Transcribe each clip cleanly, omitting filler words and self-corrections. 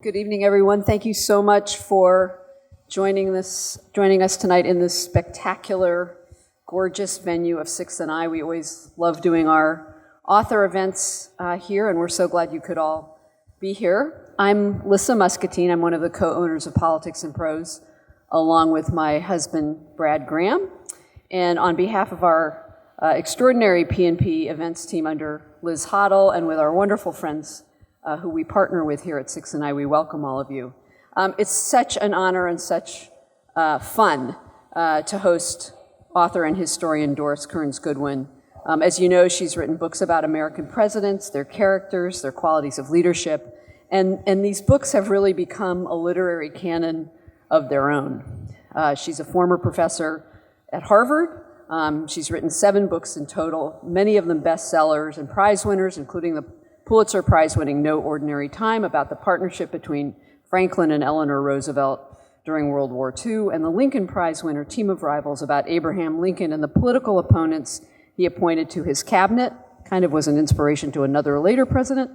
Good evening, everyone. Thank you so much for joining us tonight in this spectacular, gorgeous venue of Sixth and I. We always love doing our author events here, and we're so glad you could all be here. I'm Lissa Muscatine. I'm one of the co-owners of Politics and Prose, along with my husband, Brad Graham. And on behalf of our extraordinary P&P events team under Liz Hoddle, and with our wonderful friends who we partner with here at Sixth and I, we welcome all of you. It's such an honor and such fun to host author and historian Doris Kearns Goodwin. As you know, she's written books about American presidents, their characters, their qualities of leadership, and these books have really become a literary canon of their own. She's a former professor at Harvard. She's written 7 books in total, many of them bestsellers and prize winners, including the Pulitzer Prize-winning No Ordinary Time, about the partnership between Franklin and Eleanor Roosevelt during World War II, and the Lincoln Prize winner Team of Rivals, about Abraham Lincoln and the political opponents he appointed to his cabinet. Kind of was an inspiration to another later president.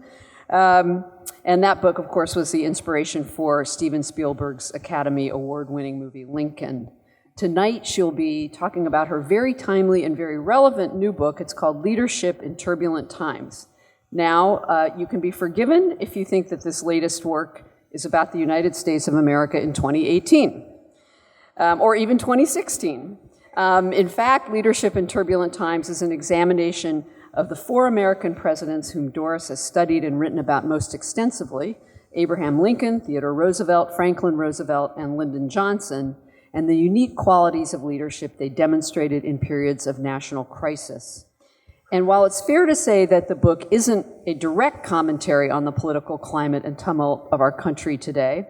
And that book, of course, was the inspiration for Steven Spielberg's Academy Award-winning movie Lincoln. Tonight, she'll be talking about her very timely and very relevant new book. It's called Leadership in Turbulent Times. Now, you can be forgiven if you think that this latest work is about the United States of America in 2018, or even 2016. In fact, Leadership in Turbulent Times is an examination of the 4 American presidents whom Doris has studied and written about most extensively: Abraham Lincoln, Theodore Roosevelt, Franklin Roosevelt, and Lyndon Johnson, and the unique qualities of leadership they demonstrated in periods of national crisis. And while it's fair to say that the book isn't a direct commentary on the political climate and tumult of our country today,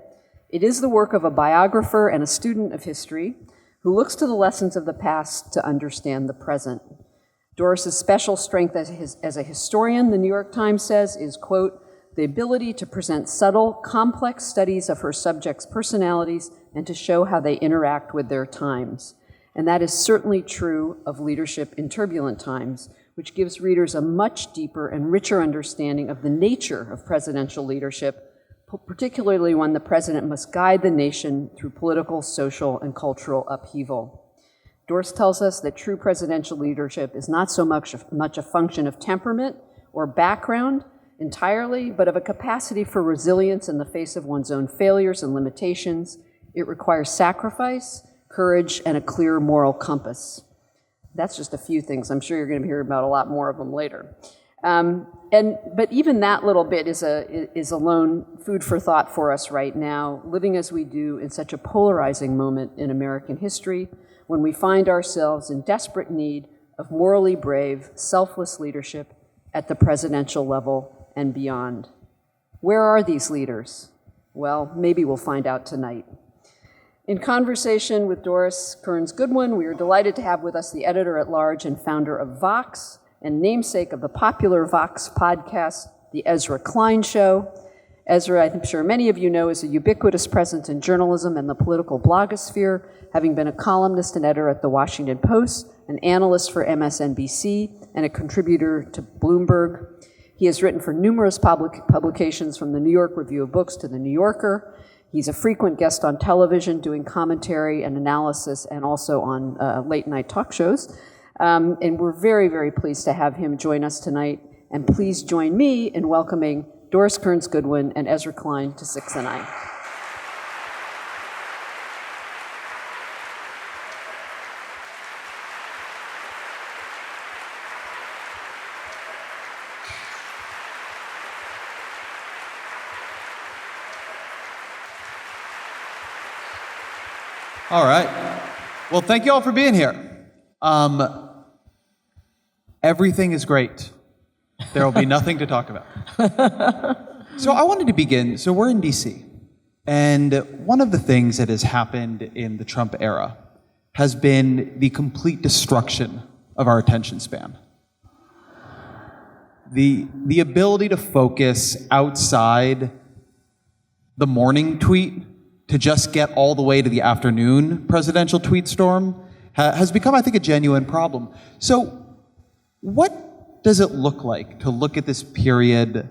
it is the work of a biographer and a student of history who looks to the lessons of the past to understand the present. Doris's special strength as a historian, the New York Times says, is, quote, the ability to present subtle, complex studies of her subjects' personalities and to show how they interact with their times. And that is certainly true of Leadership in Turbulent Times, which gives readers a much deeper and richer understanding of the nature of presidential leadership, particularly when the president must guide the nation through political, social, and cultural upheaval. Doris tells us that true presidential leadership is not so much a function of temperament or background entirely, but of a capacity for resilience in the face of one's own failures and limitations. It requires sacrifice, courage, and a clear moral compass. That's just a few things. I'm sure you're going to hear about a lot more of them later. But even that little bit is alone food for thought for us right now, living as we do in such a polarizing moment in American history, when we find ourselves in desperate need of morally brave, selfless leadership at the presidential level and beyond. Where are these leaders? Well, maybe we'll find out tonight. In conversation with Doris Kearns Goodwin, we are delighted to have with us the editor-at-large and founder of Vox, and namesake of the popular Vox podcast, The Ezra Klein Show. Ezra, I'm sure many of you know, is a ubiquitous presence in journalism and the political blogosphere, having been a columnist and editor at The Washington Post, an analyst for MSNBC, and a contributor to Bloomberg. He has written for numerous publications, from the New York Review of Books to The New Yorker. He's a frequent guest on television, doing commentary and analysis, and also on late-night talk shows. And we're very, very pleased to have him join us tonight. And please join me in welcoming Doris Kearns Goodwin and Ezra Klein to Sixth and I. All right. Well, thank you all for being here. Everything is great. There will be nothing to talk about. So I wanted to begin. So we're in DC. And one of the things that has happened in the Trump era has been the complete destruction of our attention span. The ability to focus outside the morning tweet to just get all the way to the afternoon presidential tweet storm has become, I think, a genuine problem. So what does it look like to look at this period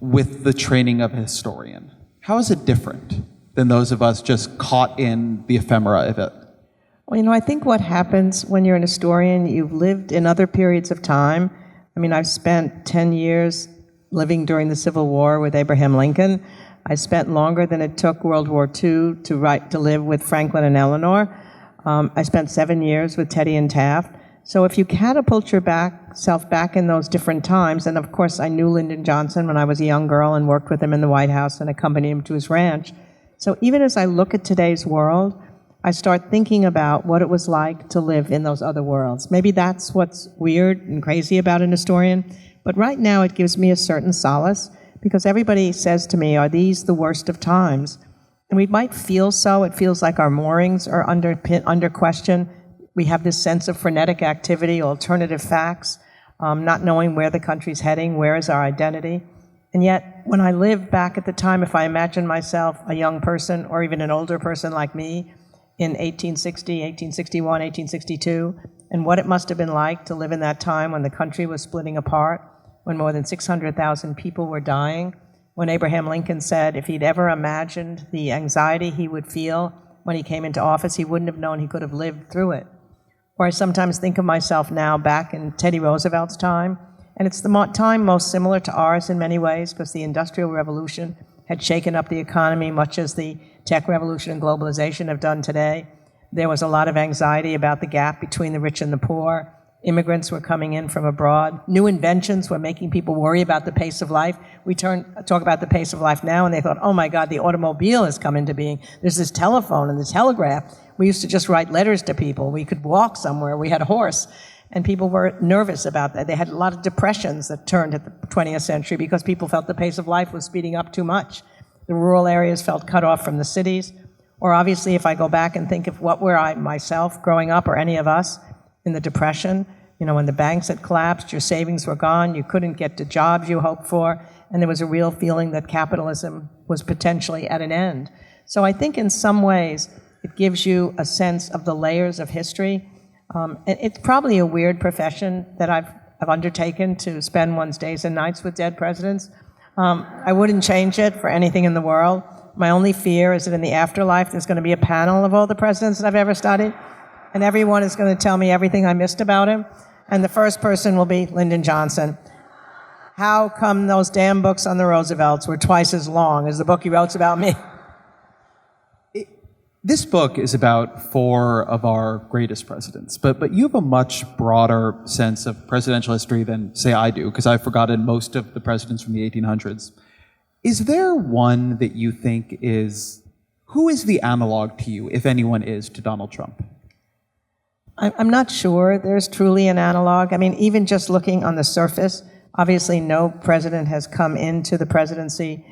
with the training of a historian? How is it different than those of us just caught in the ephemera of it? Well, I think what happens when you're an historian, you've lived in other periods of time. I've spent 10 years living during the Civil War with Abraham Lincoln. I spent longer than it took World War II to live with Franklin and Eleanor. I spent 7 years with Teddy and Taft. So if you catapult yourself back in those different times, and of course I knew Lyndon Johnson when I was a young girl and worked with him in the White House and accompanied him to his ranch. So even as I look at today's world, I start thinking about what it was like to live in those other worlds. Maybe that's what's weird and crazy about an historian, but right now it gives me a certain solace because everybody says to me, are these the worst of times? And we might feel so. It feels like our moorings are under question. We have this sense of frenetic activity, alternative facts, not knowing where the country's heading, where is our identity. And yet, when I live back at the time, if I imagine myself a young person or even an older person like me in 1860, 1861, 1862, and what it must have been like to live in that time when the country was splitting apart, when more than 600,000 people were dying, when Abraham Lincoln said if he'd ever imagined the anxiety he would feel when he came into office, he wouldn't have known he could have lived through it. Or I sometimes think of myself now back in Teddy Roosevelt's time, and it's the time most similar to ours in many ways because the Industrial Revolution had shaken up the economy much as the tech revolution and globalization have done today. There was a lot of anxiety about the gap between the rich and the poor. Immigrants were coming in from abroad. New inventions were making people worry about the pace of life. We talk about the pace of life now, and they thought, oh my God, the automobile has come into being. There's this telephone and the telegraph. We used to just write letters to people. We could walk somewhere. We had a horse. And people were nervous about that. They had a lot of depressions that turned at the 20th century because people felt the pace of life was speeding up too much. The rural areas felt cut off from the cities. Or obviously, if I go back and think of what were I myself growing up, or any of us, in the Depression, when the banks had collapsed, your savings were gone, you couldn't get the jobs you hoped for, and there was a real feeling that capitalism was potentially at an end. So I think in some ways, it gives you a sense of the layers of history. It's probably a weird profession that I've undertaken to spend one's days and nights with dead presidents. I wouldn't change it for anything in the world. My only fear is that in the afterlife, there's going to be a panel of all the presidents that I've ever studied, and everyone is going to tell me everything I missed about him, and the first person will be Lyndon Johnson. How come those damn books on the Roosevelts were twice as long as the book he wrote about me? This book is about 4 of our greatest presidents, but you have a much broader sense of presidential history than, say, I do, because I've forgotten most of the presidents from the 1800s. Is there one that you think who is the analog to you, if anyone is, to Donald Trump? I'm not sure there's truly an analog. Even just looking on the surface, obviously no president has come into the presidency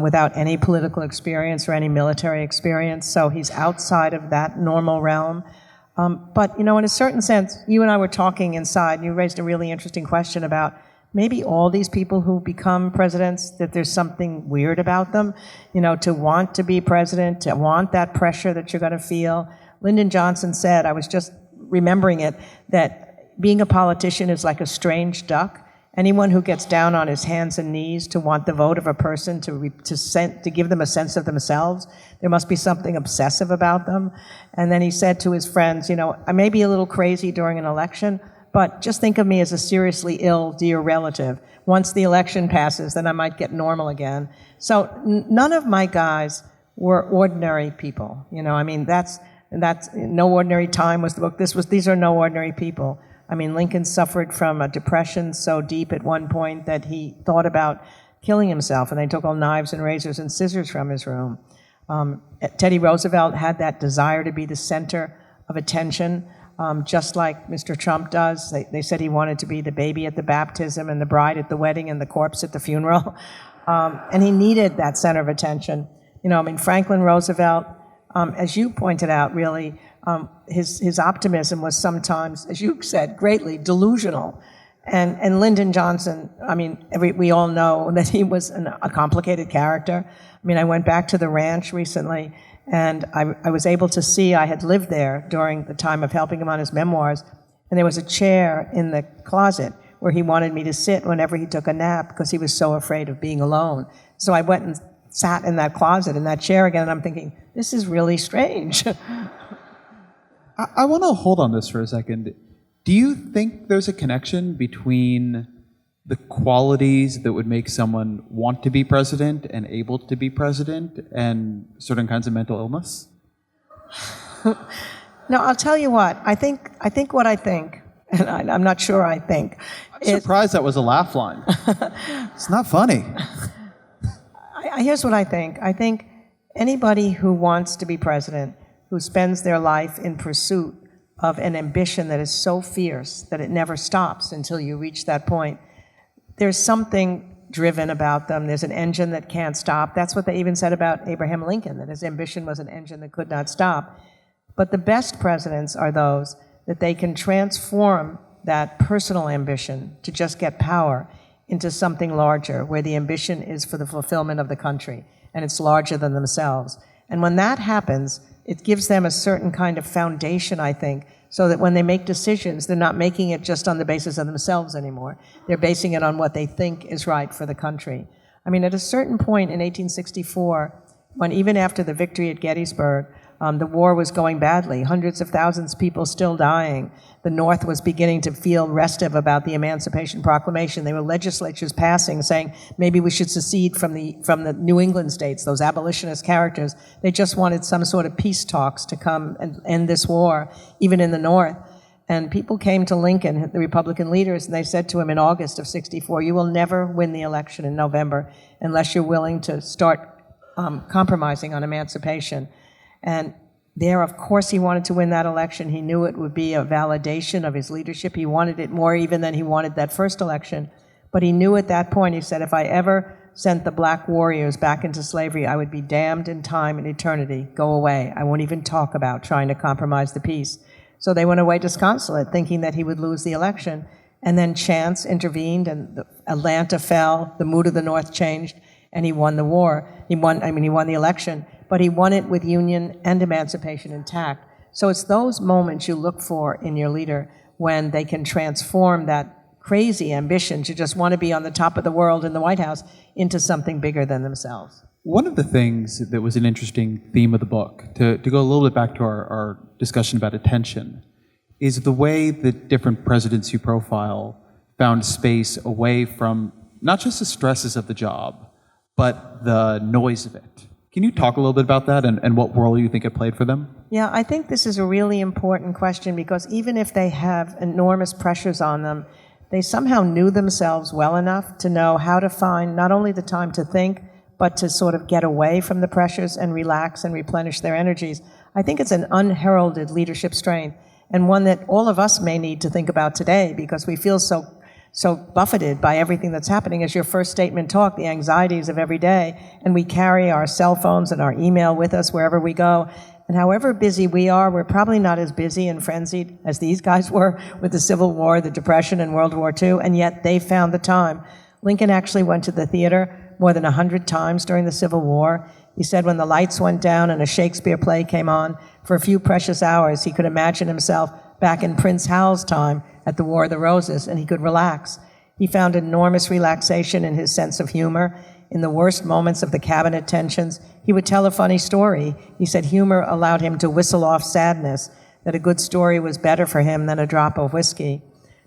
without any political experience or any military experience, so he's outside of that normal realm. But, in a certain sense, you and I were talking inside, and you raised a really interesting question about maybe all these people who become presidents, that there's something weird about them, to want to be president, to want that pressure that you're going to feel. Lyndon Johnson said, I was just remembering it, that being a politician is like a strange duck. Anyone who gets down on his hands and knees to want the vote of a person to give them a sense of themselves, there must be something obsessive about them. And then he said to his friends, I may be a little crazy during an election, but just think of me as a seriously ill dear relative. Once the election passes, then I might get normal again. So none of my guys were ordinary people. That's No Ordinary Time was the book. These are no ordinary people. Lincoln suffered from a depression so deep at one point that he thought about killing himself, and they took all knives and razors and scissors from his room. Teddy Roosevelt had that desire to be the center of attention, just like Mr. Trump does. They said he wanted to be the baby at the baptism and the bride at the wedding and the corpse at the funeral. And he needed that center of attention. Franklin Roosevelt, as you pointed out, really, his optimism was sometimes, as you said, greatly delusional. And Lyndon Johnson, we all know that he was a complicated character. I went back to the ranch recently, and I was able to see, I had lived there during the time of helping him on his memoirs, and there was a chair in the closet where he wanted me to sit whenever he took a nap because he was so afraid of being alone. So I went and sat in that closet, in that chair again, and I'm thinking, this is really strange. I want to hold on this for a second. Do you think there's a connection between the qualities that would make someone want to be president and able to be president and certain kinds of mental illness? No, I'll tell you what. I think what I think, and I'm not sure I think. I'm surprised that was a laugh line. It's not funny. Here's what I think. I think anybody who wants to be president, who spends their life in pursuit of an ambition that is so fierce that it never stops until you reach that point, there's something driven about them. There's an engine that can't stop. That's what they even said about Abraham Lincoln, that his ambition was an engine that could not stop. But the best presidents are those that they can transform that personal ambition to just get power into something larger, where the ambition is for the fulfillment of the country, and it's larger than themselves. And when that happens, it gives them a certain kind of foundation, I think, so that when they make decisions, they're not making it just on the basis of themselves anymore. They're basing it on what they think is right for the country. I mean, at a certain point in 1864, when even after the victory at Gettysburg, the war was going badly, hundreds of thousands of people still dying. The North was beginning to feel restive about the Emancipation Proclamation. There were legislatures passing saying maybe we should secede from the New England states, those abolitionist characters. They just wanted some sort of peace talks to come and end this war, even in the North. And people came to Lincoln, the Republican leaders, and they said to him in August of '64, you will never win the election in November unless you're willing to start compromising on emancipation. And there, of course, he wanted to win that election. He knew it would be a validation of his leadership. He wanted it more even than he wanted that first election. But he knew at that point, he said, if I ever sent the black warriors back into slavery, I would be damned in time and eternity. Go away. I won't even talk about trying to compromise the peace. So they went away disconsolate, thinking that he would lose the election. And then chance intervened, and Atlanta fell, the mood of the North changed, and he won the war. He won the election. But he won it with union and emancipation intact. So it's those moments you look for in your leader when they can transform that crazy ambition to just want to be on the top of the world in the White House into something bigger than themselves. One of the things that was an interesting theme of the book, to go a little bit back to our discussion about attention, is the way that different presidents you profile found space away from not just the stresses of the job, but the noise of it. Can you talk a little bit about that and what role you think it played for them? Yeah, I think this is a really important question, because even if they have enormous pressures on them, they somehow knew themselves well enough to know how to find not only the time to think, but to sort of get away from the pressures and relax and replenish their energies. I think it's an unheralded leadership strength, and one that all of us may need to think about today, because we feel so buffeted by everything that's happening. As your first statement talked, the anxieties of every day, and we carry our cell phones and our email with us wherever we go. And however busy we are, we're probably not as busy and frenzied as these guys were with the Civil War, the Depression, and World War II, and yet they found the time. Lincoln actually went to the theater more than 100 times during the Civil War. He said when the lights went down and a Shakespeare play came on, for a few precious hours, he could imagine himself back in Prince Hal's time at the War of the Roses, and he could relax. He found enormous relaxation in his sense of humor. In the worst moments of the cabinet tensions, he would tell a funny story. He said humor allowed him to whistle off sadness, that a good story was better for him than a drop of whiskey.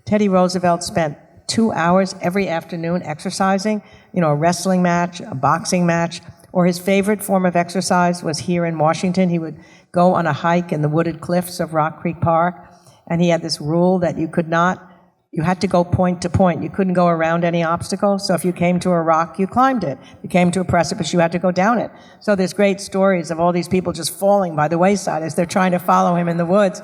Teddy Roosevelt spent 2 hours every afternoon exercising, a wrestling match, a boxing match, or his favorite form of exercise was here in Washington. He would go on a hike in the wooded cliffs of Rock Creek Park, and he had this rule that you had to go point to point. You couldn't go around any obstacle. So if you came to a rock, you climbed it. You came to a precipice, you had to go down it. So there's great stories of all these people just falling by the wayside as they're trying to follow him in the woods.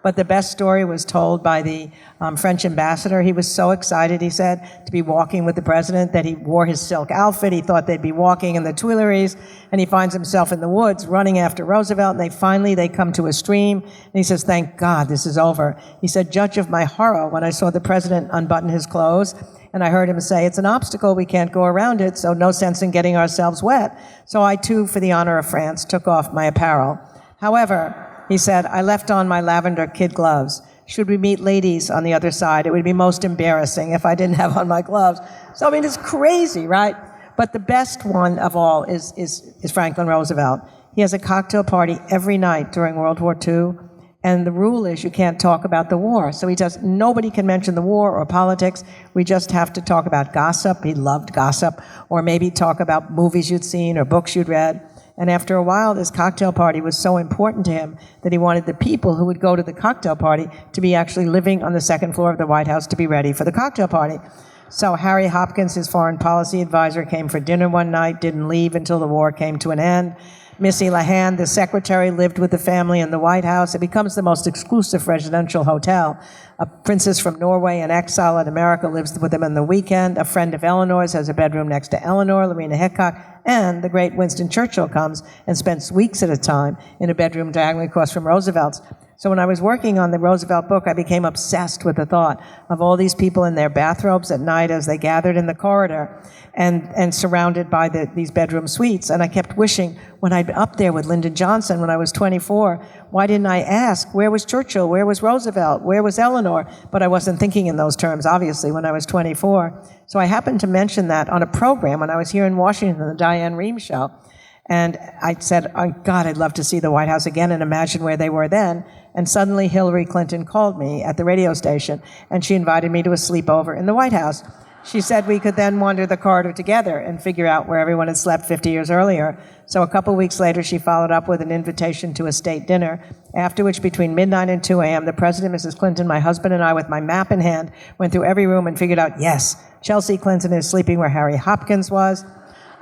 But the best story was told by the French ambassador. He was so excited, he said, to be walking with the president that he wore his silk outfit. He thought they'd be walking in the Tuileries, and he finds himself in the woods running after Roosevelt, and they come to a stream, and he says, thank God this is over. He said, judge of my horror when I saw the president unbutton his clothes, and I heard him say, it's an obstacle, we can't go around it, so no sense in getting ourselves wet. So I too, for the honor of France, took off my apparel. However, he said, I left on my lavender kid gloves. Should we meet ladies on the other side, it would be most embarrassing if I didn't have on my gloves. So, it's crazy, right? But the best one of all is Franklin Roosevelt. He has a cocktail party every night during World War II, and the rule is you can't talk about the war. So nobody can mention the war or politics. We just have to talk about gossip. He loved gossip. Or maybe talk about movies you'd seen or books you'd read. And after a while, this cocktail party was so important to him that he wanted the people who would go to the cocktail party to be actually living on the second floor of the White House to be ready for the cocktail party. So Harry Hopkins, his foreign policy advisor, came for dinner one night, didn't leave until the war came to an end. Missy Lahan, the secretary, lived with the family in the White House. It becomes the most exclusive residential hotel. A princess from Norway in exile in America lives with them on the weekend. A friend of Eleanor's has a bedroom next to Eleanor, Lorena Hickok, and the great Winston Churchill comes and spends weeks at a time in a bedroom diagonally across from Roosevelt's. So when I was working on the Roosevelt book, I became obsessed with the thought of all these people in their bathrobes at night as they gathered in the corridor and surrounded by these bedroom suites. And I kept wishing, when I'd be up there with Lyndon Johnson when I was 24, why didn't I ask, where was Churchill, where was Roosevelt, where was Eleanor? But I wasn't thinking in those terms, obviously, when I was 24. So I happened to mention that on a program when I was here in Washington, the Diane Rehm show. And I said, oh, God, I'd love to see the White House again and imagine where they were then. And suddenly Hillary Clinton called me at the radio station, and she invited me to a sleepover in the White House. She said we could then wander the corridor together and figure out where everyone had slept 50 years earlier. So a couple weeks later, she followed up with an invitation to a state dinner, after which between midnight and 2 a.m., the President, Mrs. Clinton, my husband, and I, with my map in hand, went through every room and figured out, yes, Chelsea Clinton is sleeping where Harry Hopkins was.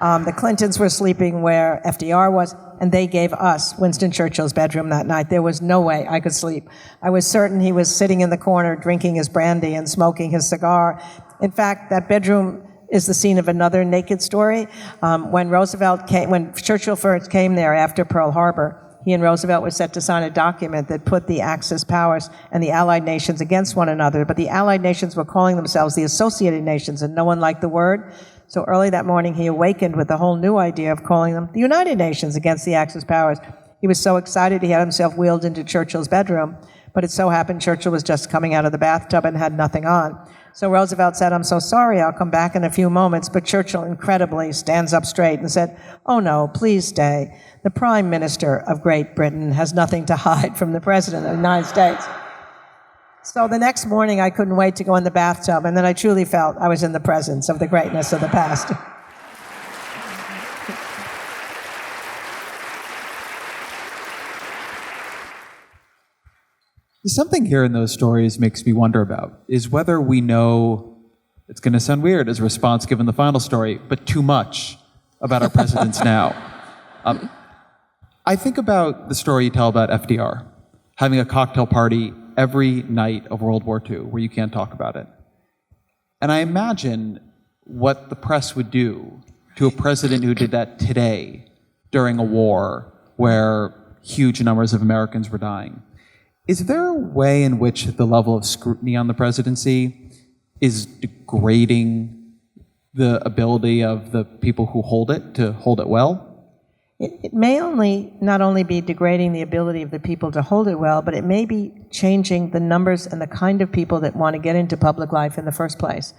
The Clintons were sleeping where FDR was, and they gave us Winston Churchill's bedroom that night. There was no way I could sleep. I was certain he was sitting in the corner drinking his brandy and smoking his cigar. In fact, that bedroom is the scene of another naked story. When Churchill first came there after Pearl Harbor, he and Roosevelt were set to sign a document that put the Axis powers and the Allied nations against one another, but the Allied nations were calling themselves the Associated Nations, and no one liked the word. So early that morning, he awakened with a whole new idea of calling them the United Nations against the Axis powers. He was so excited he had himself wheeled into Churchill's bedroom, but it so happened Churchill was just coming out of the bathtub and had nothing on. So Roosevelt said, I'm so sorry, I'll come back in a few moments, but Churchill incredibly stands up straight and said, oh no, please stay. The Prime Minister of Great Britain has nothing to hide from the President of the United States. So the next morning, I couldn't wait to go in the bathtub, and then I truly felt I was in the presence of the greatness of the past. Something here in those stories makes me wonder about is whether we know, it's going to sound weird as a response given the final story, but too much about our presidents now. I think about the story you tell about FDR, having a cocktail party every night of World War II where you can't talk about it. And I imagine what the press would do to a president who did that today during a war where huge numbers of Americans were dying. Is there a way in which the level of scrutiny on the presidency is degrading the ability of the people who hold it to hold it well? It may not only be degrading the ability of the people to hold it well, but it may be changing the numbers and the kind of people that want to get into public life in the first place.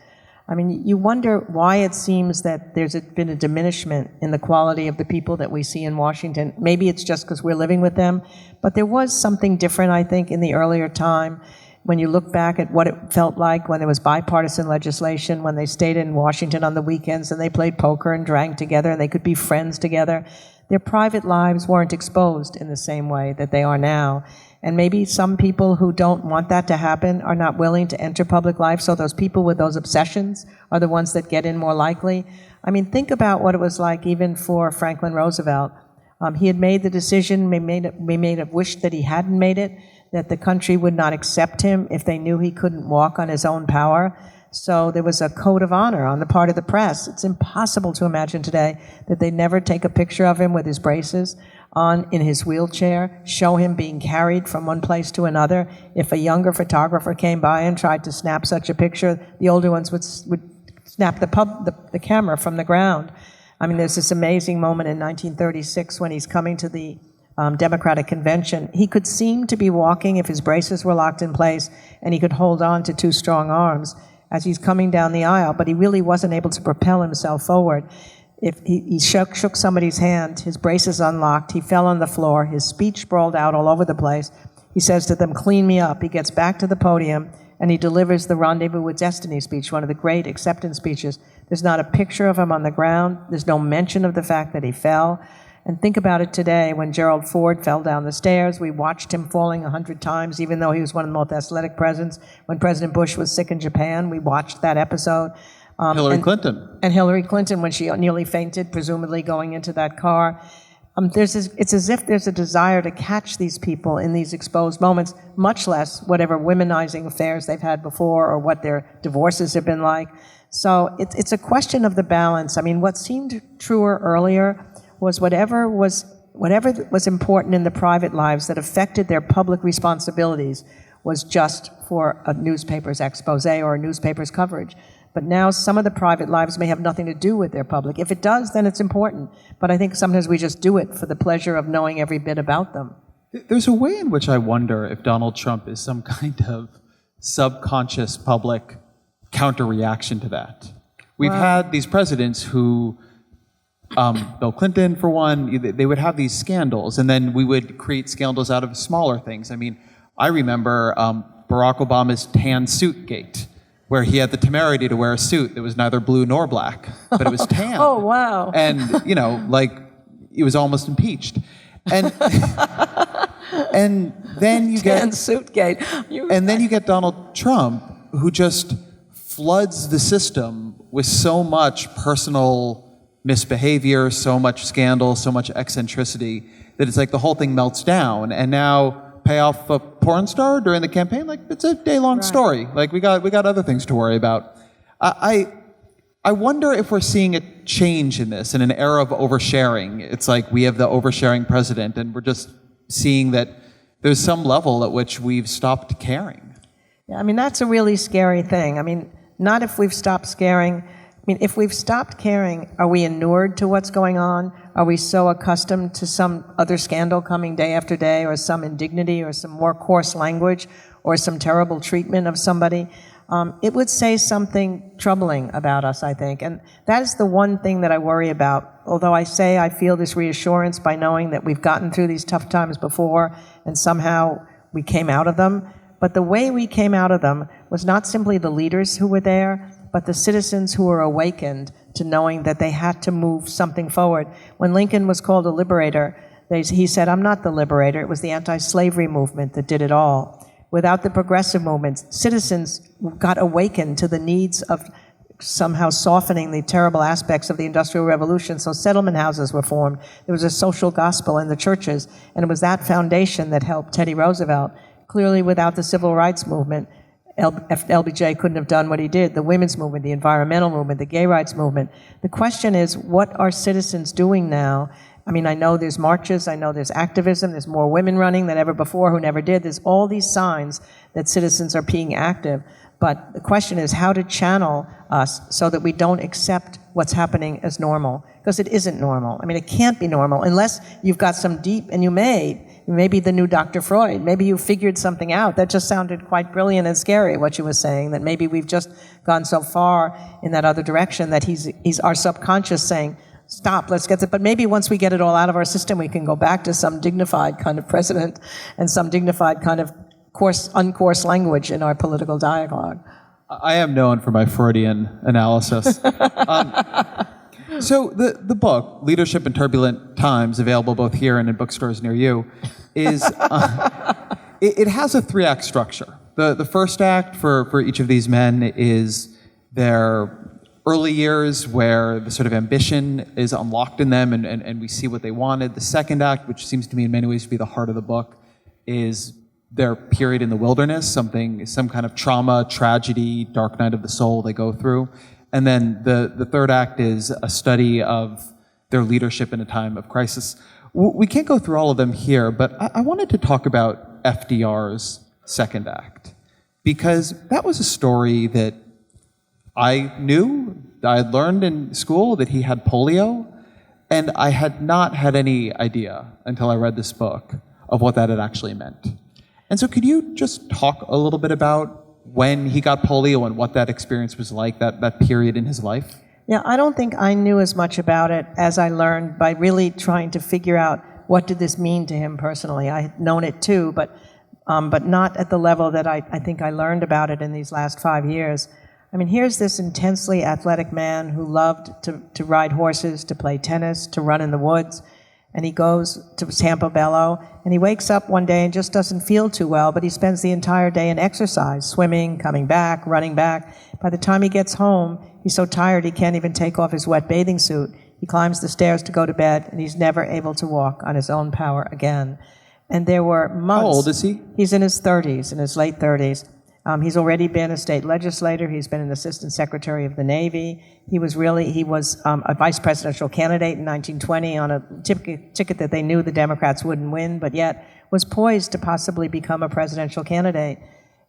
I mean, you wonder why it seems that there's been a diminishment in the quality of the people that we see in Washington. Maybe it's just because we're living with them, but there was something different, I think, in the earlier time. When you look back at what it felt like when there was bipartisan legislation, when they stayed in Washington on the weekends and they played poker and drank together and they could be friends together. Their private lives weren't exposed in the same way that they are now. And maybe some people who don't want that to happen are not willing to enter public life, so those people with those obsessions are the ones that get in more likely. I mean, think about what it was like even for Franklin Roosevelt. He had made the decision, we may have wished that he hadn't made it, that the country would not accept him if they knew he couldn't walk on his own power. So there was a code of honor on the part of the press. It's impossible to imagine today that they never take a picture of him with his braces on in his wheelchair, show him being carried from one place to another. If a younger photographer came by and tried to snap such a picture, the older ones would snap the camera from the ground. I mean, there's this amazing moment in 1936 when he's coming to the Democratic Convention. He could seem to be walking if his braces were locked in place and he could hold on to two strong arms as he's coming down the aisle, but he really wasn't able to propel himself forward. If he shook somebody's hand, his braces unlocked, he fell on the floor, his speech sprawled out all over the place. He says to them, "Clean me up." He gets back to the podium and he delivers the Rendezvous with Destiny speech, one of the great acceptance speeches. There's not a picture of him on the ground. There's no mention of the fact that he fell. And think about it today, when Gerald Ford fell down the stairs, we watched him falling 100 times, even though he was one of the most athletic presidents. When President Bush was sick in Japan, we watched that episode. Hillary Clinton. And Hillary Clinton, when she nearly fainted, presumably going into that car. It's as if there's a desire to catch these people in these exposed moments, much less whatever womenizing affairs they've had before or what their divorces have been like. So it's a question of the balance. I mean, what seemed truer earlier was whatever was important in the private lives that affected their public responsibilities was just for a newspaper's expose or a newspaper's coverage. But now some of the private lives may have nothing to do with their public. If it does, then it's important. But I think sometimes we just do it for the pleasure of knowing every bit about them. There's a way in which I wonder if Donald Trump is some kind of subconscious public counter-reaction to that. We've had these presidents who, Bill Clinton for one, they would have these scandals, and then we would create scandals out of smaller things. I mean, I remember Barack Obama's tan suit gate, where he had the temerity to wear a suit that was neither blue nor black, but it was tan. Oh, wow. And, he was almost impeached. And and then you get... Tan suit gate. And then you get Donald Trump, who just floods the system with so much personal misbehavior, so much scandal, so much eccentricity, that it's like the whole thing melts down. And now pay off a porn star during the campaign, like it's a day-long story. Like we got other things to worry about. I wonder if we're seeing a change in this, in an era of oversharing. It's like we have the oversharing president, and we're just seeing that there's some level at which we've stopped caring. Yeah, I mean, that's a really scary thing. I mean, not if we've stopped caring. I mean, if we've stopped caring, are we inured to what's going on? Are we so accustomed to some other scandal coming day after day, or some indignity, or some more coarse language, or some terrible treatment of somebody? It would say something troubling about us, I think. And that is the one thing that I worry about. Although I say I feel this reassurance by knowing that we've gotten through these tough times before, and somehow we came out of them. But the way we came out of them was not simply the leaders who were there, but the citizens who were awakened to knowing that they had to move something forward. When Lincoln was called a liberator, he said, "I'm not the liberator. It was the anti-slavery movement that did it all." Without the progressive movements, citizens got awakened to the needs of somehow softening the terrible aspects of the Industrial Revolution. So settlement houses were formed. There was a social gospel in the churches, and it was that foundation that helped Teddy Roosevelt. Clearly, without the civil rights movement, LBJ couldn't have done what he did. The women's movement, the environmental movement, the gay rights movement. The question is, what are citizens doing now? I mean, I know there's marches, I know there's activism, there's more women running than ever before who never did. There's all these signs that citizens are being active. But the question is how to channel us so that we don't accept what's happening as normal. Because it isn't normal. I mean, it can't be normal unless you've got some deep, and you may be the new Dr. Freud. Maybe you figured something out. That just sounded quite brilliant and scary, what you were saying, that maybe we've just gone so far in that other direction that he's our subconscious saying, stop, let's get it. But maybe once we get it all out of our system, we can go back to some dignified kind of president and some dignified kind of uncoarse language in our political dialogue. I am known for my Freudian analysis. So the book, Leadership in Turbulent Times, available both here and in bookstores near you, is it has a 3-act structure. The first act for each of these men is their early years, where the sort of ambition is unlocked in them, and we see what they wanted. The second act, which seems to me in many ways to be the heart of the book, is their period in the wilderness, some kind of trauma, tragedy, dark night of the soul they go through. And then the third act is a study of their leadership in a time of crisis. We can't go through all of them here, but I wanted to talk about FDR's second act, because that was a story that I knew, I had learned in school that he had polio, and I had not had any idea until I read this book of what that had actually meant. And so could you just talk a little bit about when he got polio and what that experience was like, that period in his life? Yeah, I don't think I knew as much about it as I learned by really trying to figure out what did this mean to him personally. I had known it too, but not at the level that I think I learned about it in these last 5 years. I mean, here's this intensely athletic man who loved to ride horses, to play tennis, to run in the woods, and he goes to Campo Bello, and he wakes up one day and just doesn't feel too well, but he spends the entire day in exercise, swimming, coming back, running back. By the time he gets home, he's so tired he can't even take off his wet bathing suit. He climbs the stairs to go to bed, and he's never able to walk on his own power again. And there were months. How old is he? He's in his 30s, in his late 30s. He's already been a state legislator. He's been an assistant secretary of the Navy. He was a vice presidential candidate in 1920 on a ticket that they knew the Democrats wouldn't win, but yet was poised to possibly become a presidential candidate.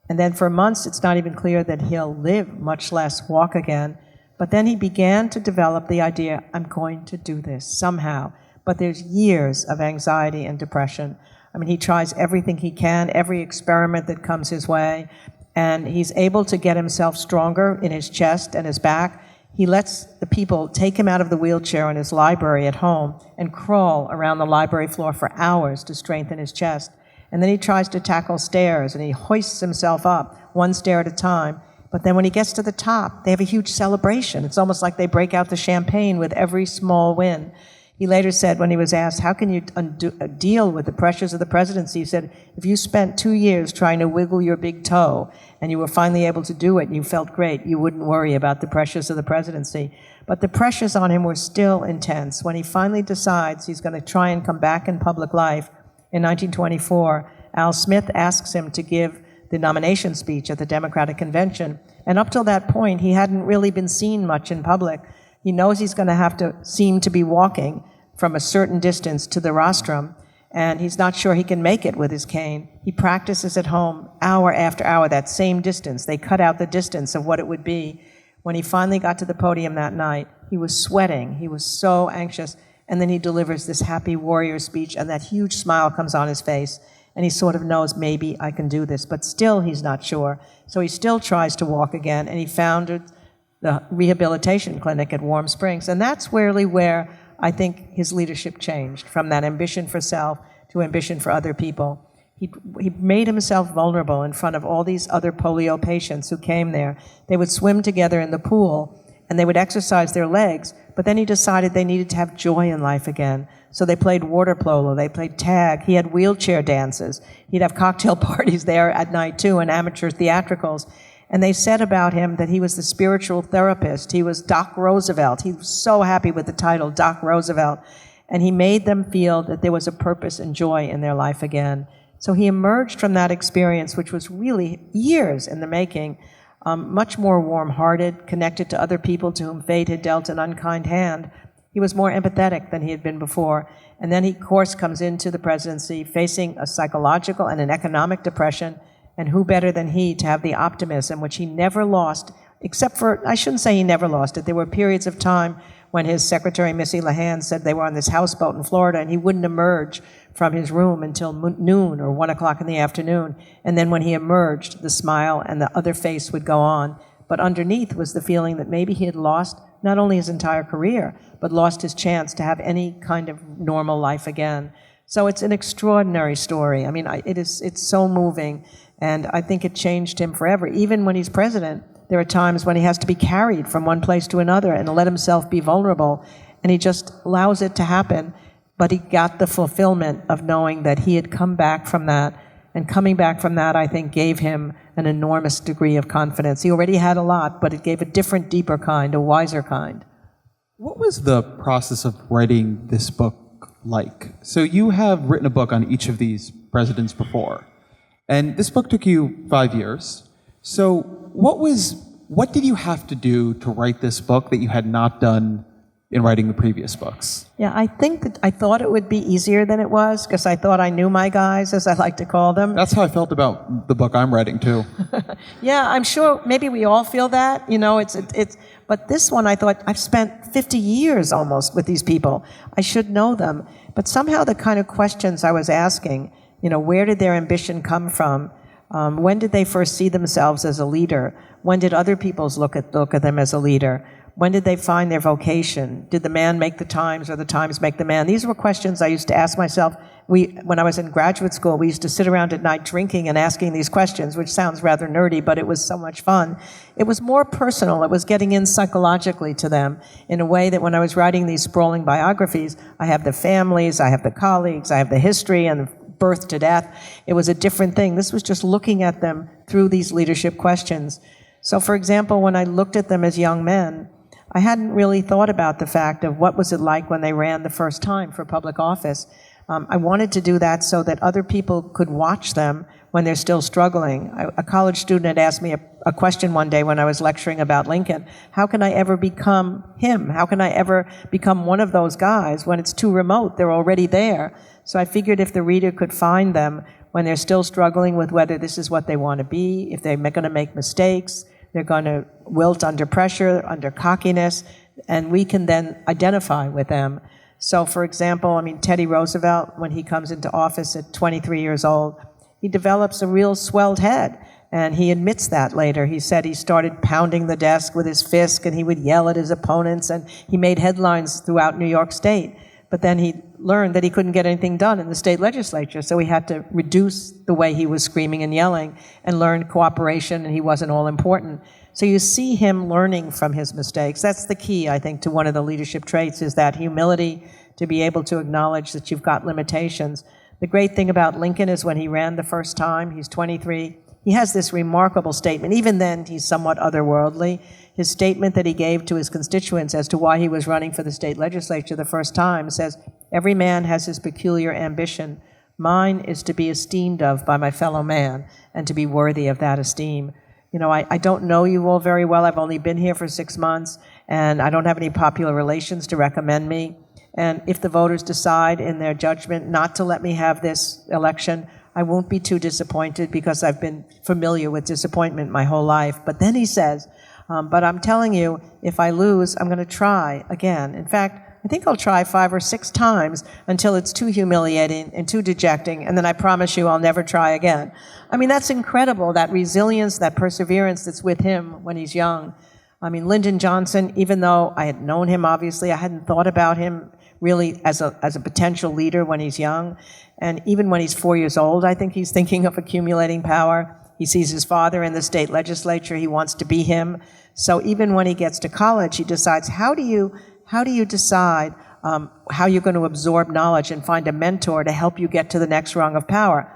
And then for months, it's not even clear that he'll live, much less walk again. But then he began to develop the idea, I'm going to do this somehow. But there's years of anxiety and depression. I mean, he tries everything he can, every experiment that comes his way, and he's able to get himself stronger in his chest and his back. He lets the people take him out of the wheelchair in his library at home and crawl around the library floor for hours to strengthen his chest. And then he tries to tackle stairs, and he hoists himself up one stair at a time. But then when he gets to the top, they have a huge celebration. It's almost like they break out the champagne with every small win. He later said, when he was asked, how can you deal with the pressures of the presidency? He said, if you spent 2 years trying to wiggle your big toe and you were finally able to do it and you felt great, you wouldn't worry about the pressures of the presidency. But the pressures on him were still intense. When he finally decides he's going to try and come back in public life in 1924, Al Smith asks him to give the nomination speech at the Democratic Convention. And up till that point, he hadn't really been seen much in public. He knows he's going to have to seem to be walking from a certain distance to the rostrum, and he's not sure he can make it with his cane. He practices at home hour after hour, that same distance. They cut out the distance of what it would be. When he finally got to the podium that night, he was sweating. He was so anxious. And then he delivers this happy warrior speech, and that huge smile comes on his face. And he sort of knows, maybe I can do this. But still, he's not sure. So he still tries to walk again, and he founded the rehabilitation clinic at Warm Springs. And that's really where I think his leadership changed, from that ambition for self to ambition for other people. He made himself vulnerable in front of all these other polio patients who came there. They would swim together in the pool, and they would exercise their legs, but then he decided they needed to have joy in life again. So they played water polo, they played tag, he had wheelchair dances, he'd have cocktail parties there at night too, and amateur theatricals. And they said about him that he was the spiritual therapist. He was Doc Roosevelt. He was so happy with the title, Doc Roosevelt. And he made them feel that there was a purpose and joy in their life again. So he emerged from that experience, which was really years in the making, much more warm-hearted, connected to other people to whom fate had dealt an unkind hand. He was more empathetic than he had been before. And then he, of course, comes into the presidency facing a psychological and an economic depression. And who better than he to have the optimism, which he never lost, except for, I shouldn't say he never lost it. There were periods of time when his secretary, Missy LeHand, said they were on this houseboat in Florida, and he wouldn't emerge from his room until noon or 1 o'clock in the afternoon. And then when he emerged, the smile and the other face would go on. But underneath was the feeling that maybe he had lost not only his entire career, but lost his chance to have any kind of normal life again. So it's an extraordinary story. I mean, it's so moving. And I think it changed him forever. Even when he's president, there are times when he has to be carried from one place to another and let himself be vulnerable. And he just allows it to happen. But he got the fulfillment of knowing that he had come back from that. And coming back from that, I think, gave him an enormous degree of confidence. He already had a lot, but it gave a different, deeper kind, a wiser kind. What was the process of writing this book like? So you have written a book on each of these presidents before. And this book took you 5 years. So what did you have to do to write this book that you had not done in writing the previous books? Yeah, I think that I thought it would be easier than it was, because I thought I knew my guys, as I like to call them. That's how I felt about the book I'm writing too. Yeah, I'm sure maybe we all feel that, but this one I thought, I've spent 50 years almost with these people. I should know them. But somehow the kind of questions I was asking, where did their ambition come from? When did they first see themselves as a leader? When did other people's look at them as a leader? When did they find their vocation? Did the man make the times or the times make the man? These were questions I used to ask myself. When I was in graduate school, we used to sit around at night drinking and asking these questions, which sounds rather nerdy, but it was so much fun. It was more personal. It was getting in psychologically to them in a way that when I was writing these sprawling biographies, I have the families, I have the colleagues, I have the history and birth to death. It was a different thing. This was just looking at them through these leadership questions. So, for example, when I looked at them as young men, I hadn't really thought about the fact of what was it like when they ran the first time for public office. I wanted to do that so that other people could watch them when they're still struggling. A college student had asked me a question one day when I was lecturing about Lincoln. How can I ever become him? How can I ever become one of those guys when it's too remote? They're already there. So I figured if the reader could find them when they're still struggling with whether this is what they want to be, if they're going to make mistakes, they're going to wilt under pressure, under cockiness, and we can then identify with them. So, for example, Teddy Roosevelt, when he comes into office at 23 years old, he develops a real swelled head, and he admits that later. He said he started pounding the desk with his fist, and he would yell at his opponents, and he made headlines throughout New York State. But then he learned that he couldn't get anything done in the state legislature, so he had to reduce the way he was screaming and yelling and learn cooperation, and he wasn't all important. So you see him learning from his mistakes. That's the key, I think, to one of the leadership traits, is that humility, to be able to acknowledge that you've got limitations. The great thing about Lincoln is when he ran the first time, he's 23, he has this remarkable statement. Even then, he's somewhat otherworldly. His statement that he gave to his constituents as to why he was running for the state legislature the first time says, "Every man has his peculiar ambition. Mine is to be esteemed of by my fellow man and to be worthy of that esteem." I don't know you all very well. I've only been here for 6 months, and I don't have any popular relations to recommend me. And if the voters decide in their judgment not to let me have this election, I won't be too disappointed because I've been familiar with disappointment my whole life. But then he says, but I'm telling you, if I lose, I'm going to try again. In fact, I think I'll try 5 or 6 times until it's too humiliating and too dejecting, and then I promise you I'll never try again. That's incredible, that resilience, that perseverance that's with him when he's young. Lyndon Johnson, even though I had known him, obviously, I hadn't thought about him really as a potential leader when he's young. And even when he's 4 years old, I think he's thinking of accumulating power. He sees his father in the state legislature. He wants to be him. So even when he gets to college, he decides, how do you decide how you're going to absorb knowledge and find a mentor to help you get to the next rung of power?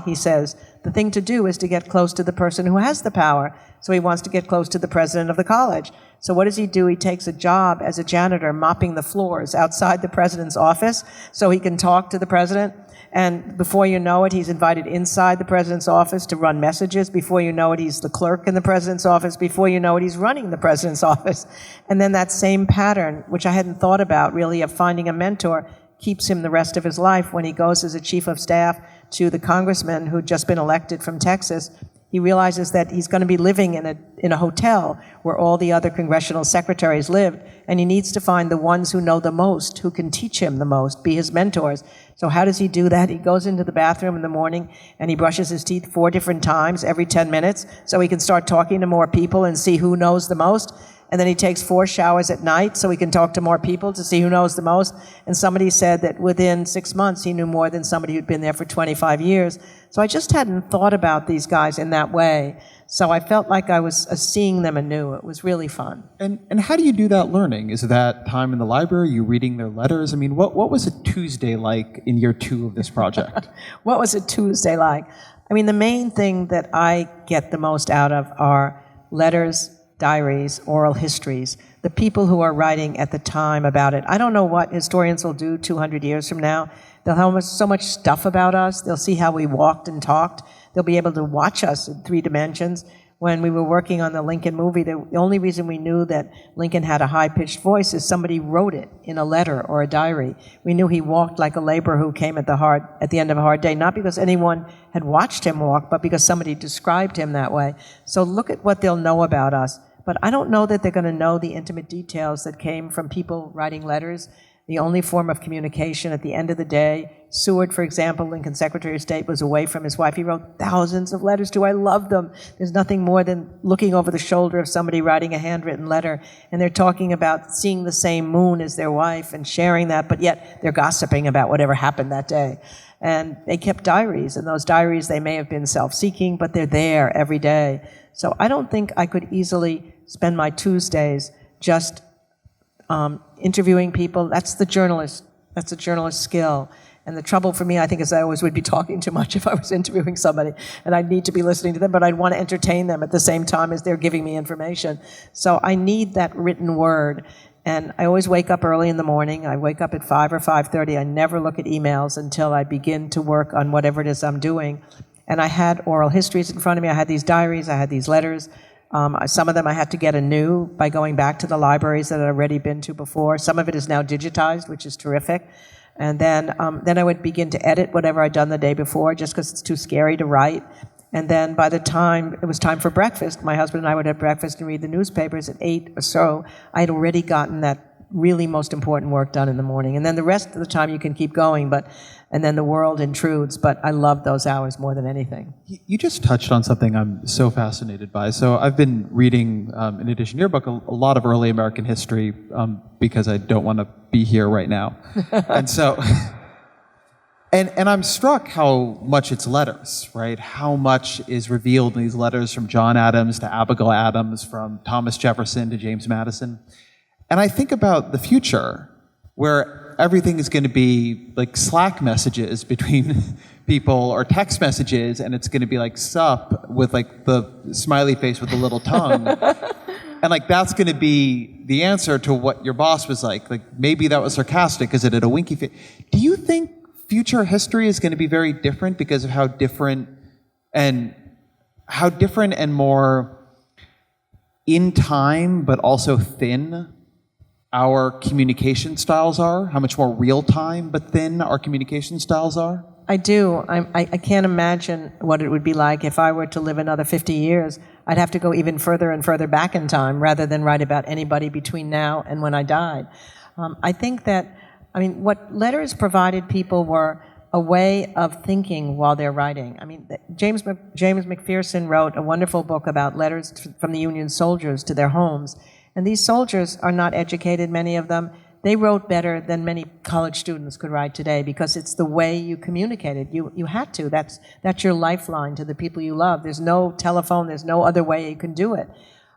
He says, the thing to do is to get close to the person who has the power. So he wants to get close to the president of the college. So what does he do? He takes a job as a janitor mopping the floors outside the president's office so he can talk to the president. And before you know it, he's invited inside the president's office to run messages. Before you know it, he's the clerk in the president's office. Before you know it, he's running the president's office. And then that same pattern, which I hadn't thought about really, of finding a mentor, keeps him the rest of his life. When he goes as a chief of staff to the congressman who'd just been elected from Texas, he realizes that he's going to be living in a hotel where all the other congressional secretaries lived, and he needs to find the ones who know the most, who can teach him the most, be his mentors. So how does he do that? He goes into the bathroom in the morning and he brushes his teeth 4 different times every 10 minutes so he can start talking to more people and see who knows the most. And then he takes 4 showers at night so he can talk to more people to see who knows the most. And somebody said that within 6 months he knew more than somebody who'd been there for 25 years. So I just hadn't thought about these guys in that way. So I felt like I was seeing them anew. It was really fun. And how do you do that learning? Is it that time in the library, you reading their letters? What was a Tuesday like in year 2 of this project? What was a Tuesday like? The main thing that I get the most out of are letters, diaries, oral histories, the people who are writing at the time about it. I don't know what historians will do 200 years from now. They'll have so much stuff about us. They'll see how we walked and talked. They'll be able to watch us in 3 dimensions. When we were working on the Lincoln movie, the only reason we knew that Lincoln had a high-pitched voice is somebody wrote it in a letter or a diary. We knew he walked like a laborer who came at the end of a hard day, not because anyone had watched him walk, but because somebody described him that way. So look at what they'll know about us. But I don't know that they're going to know the intimate details that came from people writing letters. the only form of communication at the end of the day. Seward, for example, Lincoln's Secretary of State, was away from his wife. He wrote thousands of letters to her. I love them. There's nothing more than looking over the shoulder of somebody writing a handwritten letter, and they're talking about seeing the same moon as their wife and sharing that, but yet they're gossiping about whatever happened that day. And they kept diaries, and those diaries, they may have been self-seeking, but they're there every day. So I don't think I could easily spend my Tuesdays just interviewing people. That's the journalist skill. And the trouble for me, I think, is I always would be talking too much if I was interviewing somebody, and I'd need to be listening to them, but I'd want to entertain them at the same time as they're giving me information. So I need that written word. And I always wake up early in the morning. I wake up at 5 or 5:30. I never look at emails until I begin to work on whatever it is I'm doing. And I had oral histories in front of me. I had these diaries. I had these letters. Some of them I had to get anew by going back to the libraries that I'd already been to before. Some of it is now digitized, which is terrific. And then I would begin to edit whatever I'd done the day before, just because it's too scary to write. And then by the time it was time for breakfast, my husband and I would have breakfast and read the newspapers at 8 or so. I had already gotten that really most important work done in the morning. And then the rest of the time you can keep going, and then the world intrudes. But I love those hours more than anything. You just touched on something I'm so fascinated by. So I've been reading, in addition to your book, a lot of early American history because I don't want to be here right now. And so, and I'm struck how much it's letters, right? How much is revealed in these letters from John Adams to Abigail Adams, from Thomas Jefferson to James Madison. And I think about the future, where everything is going to be like Slack messages between people or text messages, and it's going to be like sup with like the smiley face with the little tongue. And like that's going to be the answer to what your boss was like. Like maybe that was sarcastic because it had a winky face. Do you think future history is going to be very different because of how different and more in time, but also thin our communication styles are, how much more real time but thin our communication styles are? I do. I can't imagine what it would be like if I were to live another 50 years. I'd have to go even further and further back in time rather than write about anybody between now and when I died. I think that, what letters provided people were a way of thinking while they're writing. James McPherson wrote a wonderful book about letters from the Union soldiers to their homes. And these soldiers are not educated, many of them. They wrote better than many college students could write today because it's the way you communicated. You had to. That's your lifeline to the people you love. There's no telephone. There's no other way you can do it.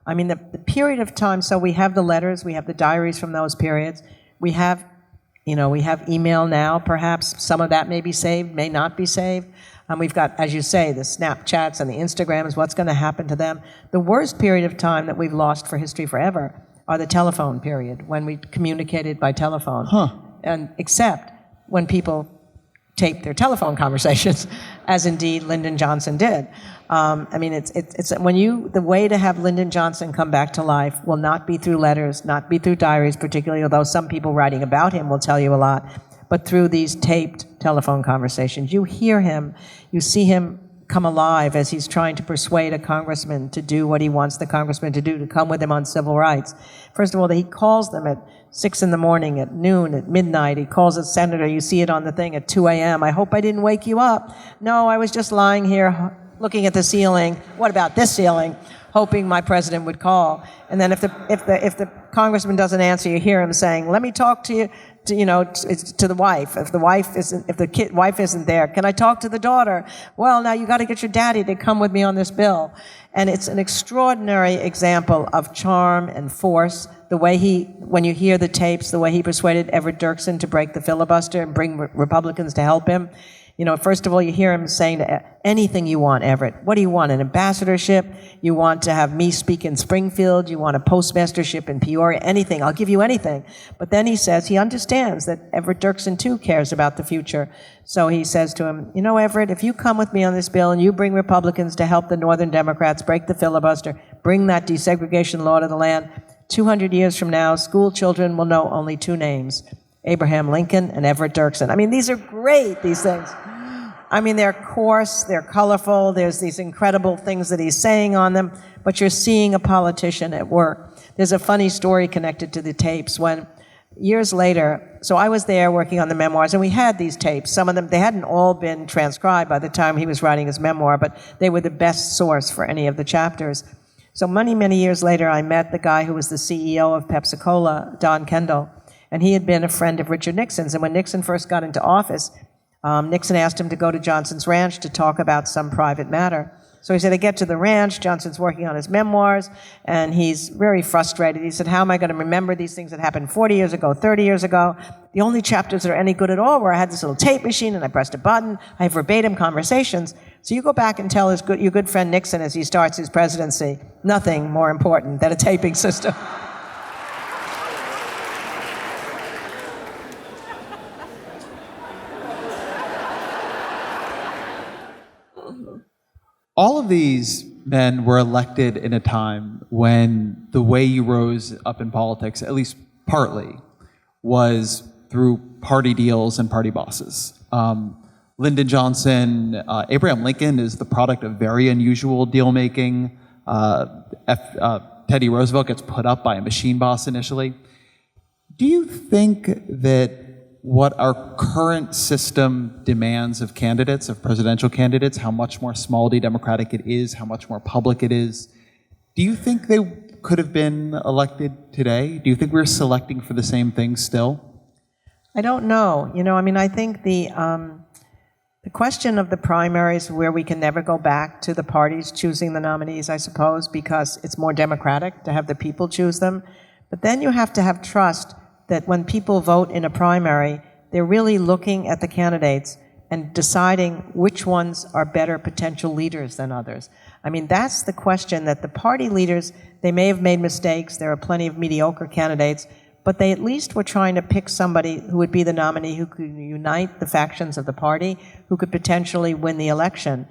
The period of time, so we have the letters, we have the diaries from those periods. We have email now, perhaps. Some of that may be saved, may not be saved. We've got, as you say, the Snapchats and the Instagrams, what's going to happen to them. The worst period of time that we've lost for history forever are the telephone period, when we communicated by telephone. And except when people taped their telephone conversations, as indeed Lyndon Johnson did. The way to have Lyndon Johnson come back to life will not be through letters, not be through diaries particularly, although some people writing about him will tell you a lot, but through these taped telephone conversations. You hear him, you see him come alive as he's trying to persuade a congressman to do what he wants the congressman to do, to come with him on civil rights. First of all, he calls them at 6 in the morning, at noon, at midnight. He calls a senator. You see it on the thing at 2 a.m. I hope I didn't wake you up. No, I was just lying here looking at the ceiling. What about this ceiling? Hoping my president would call. And then if the congressman doesn't answer, you hear him saying, "Let me talk to you." To the wife. If the wife isn't there, can I talk to the daughter? Well, now you got to get your daddy to come with me on this bill. And it's an extraordinary example of charm and force. The way when you hear the tapes, the way he persuaded Everett Dirksen to break the filibuster and bring Republicans to help him. First of all, you hear him saying, anything you want, Everett. What do you want, an ambassadorship? You want to have me speak in Springfield? You want a postmastership in Peoria? Anything. I'll give you anything. But then he says he understands that Everett Dirksen, too, cares about the future. So he says to him, Everett, if you come with me on this bill and you bring Republicans to help the Northern Democrats break the filibuster, bring that desegregation law to the land, 200 years from now, school children will know only two names, Abraham Lincoln and Everett Dirksen. These are great, these things. They're coarse, they're colorful, there's these incredible things that he's saying on them, but you're seeing a politician at work. There's a funny story connected to the tapes when years later, so I was there working on the memoirs, and we had these tapes. Some of them, they hadn't all been transcribed by the time he was writing his memoir, but they were the best source for any of the chapters. So many, many years later, I met the guy who was the CEO of Pepsi-Cola, Don Kendall, and he had been a friend of Richard Nixon's. And when Nixon first got into office, Nixon asked him to go to Johnson's ranch to talk about some private matter. So he said, I get to the ranch, Johnson's working on his memoirs, and he's very frustrated. He said, how am I going to remember these things that happened 40 years ago, 30 years ago? The only chapters that are any good at all were I had this little tape machine and I pressed a button. I have verbatim conversations. So you go back and tell your good friend Nixon as he starts his presidency, nothing more important than a taping system. All of these men were elected in a time when the way you rose up in politics, at least partly, was through party deals and party bosses. Lyndon Johnson, Abraham Lincoln is the product of very unusual deal making. Teddy Roosevelt gets put up by a machine boss initially. Do you think that what our current system demands of candidates, of presidential candidates, how much more small d democratic it is, how much more public it is, do you think they could have been elected today? Do you think we're selecting for the same things still? I don't know. I think the question of the primaries, where we can never go back to the parties choosing the nominees, I suppose, because it's more democratic to have the people choose them. But then you have to have trust that when people vote in a primary, they're really looking at the candidates and deciding which ones are better potential leaders than others. That's the question, that the party leaders, they may have made mistakes, there are plenty of mediocre candidates, but they at least were trying to pick somebody who would be the nominee who could unite the factions of the party, who could potentially win the election.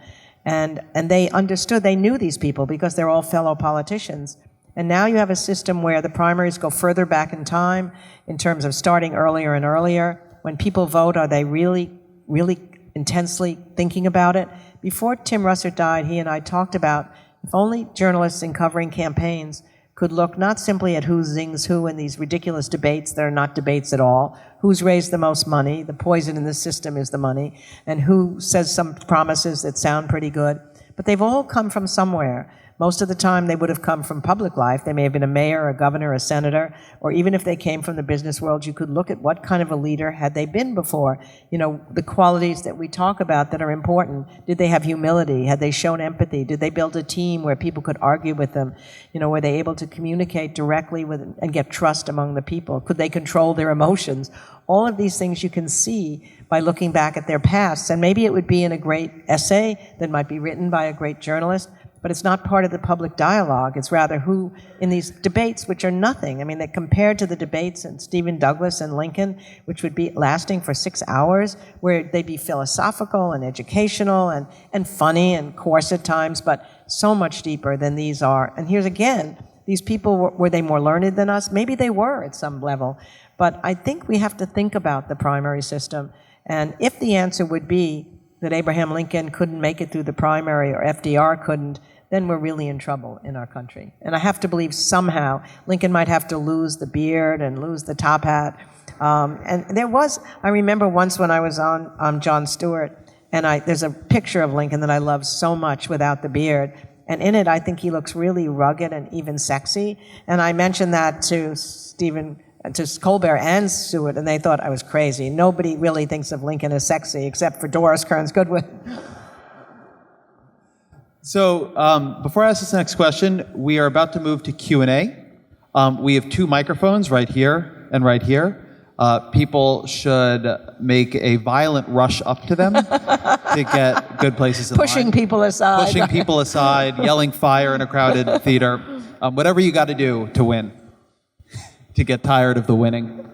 And they understood, they knew these people because they're all fellow politicians. And now you have a system where the primaries go further back in time in terms of starting earlier and earlier. When people vote, are they really, really intensely thinking about it? Before Tim Russert died, he and I talked about if only journalists in covering campaigns could look not simply at who zings who in these ridiculous debates that are not debates at all, who's raised the most money, the poison in the system is the money, and who says some promises that sound pretty good. But they've all come from somewhere. Most of the time, they would have come from public life. They may have been a mayor, a governor, a senator, or even if they came from the business world, you could look at what kind of a leader had they been before. The qualities that we talk about that are important. Did they have humility? Had they shown empathy? Did they build a team where people could argue with them? Were they able to communicate directly with and get trust among the people? Could they control their emotions? All of these things you can see by looking back at their pasts. And maybe it would be in a great essay that might be written by a great journalist, but it's not part of the public dialogue. It's rather who, in these debates, which are nothing. They compared to the debates in Stephen Douglas and Lincoln, which would be lasting for 6 hours, where they'd be philosophical and educational and funny and coarse at times, but so much deeper than these are. And here's again, these people, were they more learned than us? Maybe they were at some level. But I think we have to think about the primary system. And if the answer would be that Abraham Lincoln couldn't make it through the primary or FDR couldn't, then we're really in trouble in our country. And I have to believe somehow Lincoln might have to lose the beard and lose the top hat. And I remember once when I was on Jon Stewart, and there's a picture of Lincoln that I love so much without the beard. And in it, I think he looks really rugged and even sexy. And I mentioned that to Colbert and Stewart, and they thought I was crazy. Nobody really thinks of Lincoln as sexy except for Doris Kearns Goodwin. So before I ask this next question, we are about to move to Q&A. We have 2 microphones right here and right here. People should make a violent rush up to them to get good places in line. Pushing people aside. Pushing people aside, yelling fire in a crowded theater. Whatever you got to do to win, to get tired of the winning.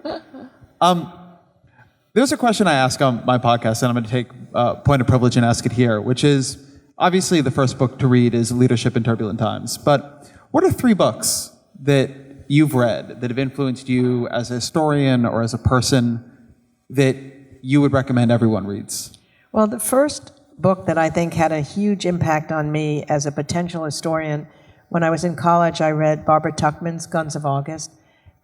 There's a question I ask on my podcast, and I'm going to take point of privilege and ask it here, which is, obviously the first book to read is Leadership in Turbulent Times, but what are 3 books that you've read that have influenced you as a historian or as a person that you would recommend everyone reads? Well, the first book that I think had a huge impact on me as a potential historian, when I was in college, I read Barbara Tuchman's Guns of August.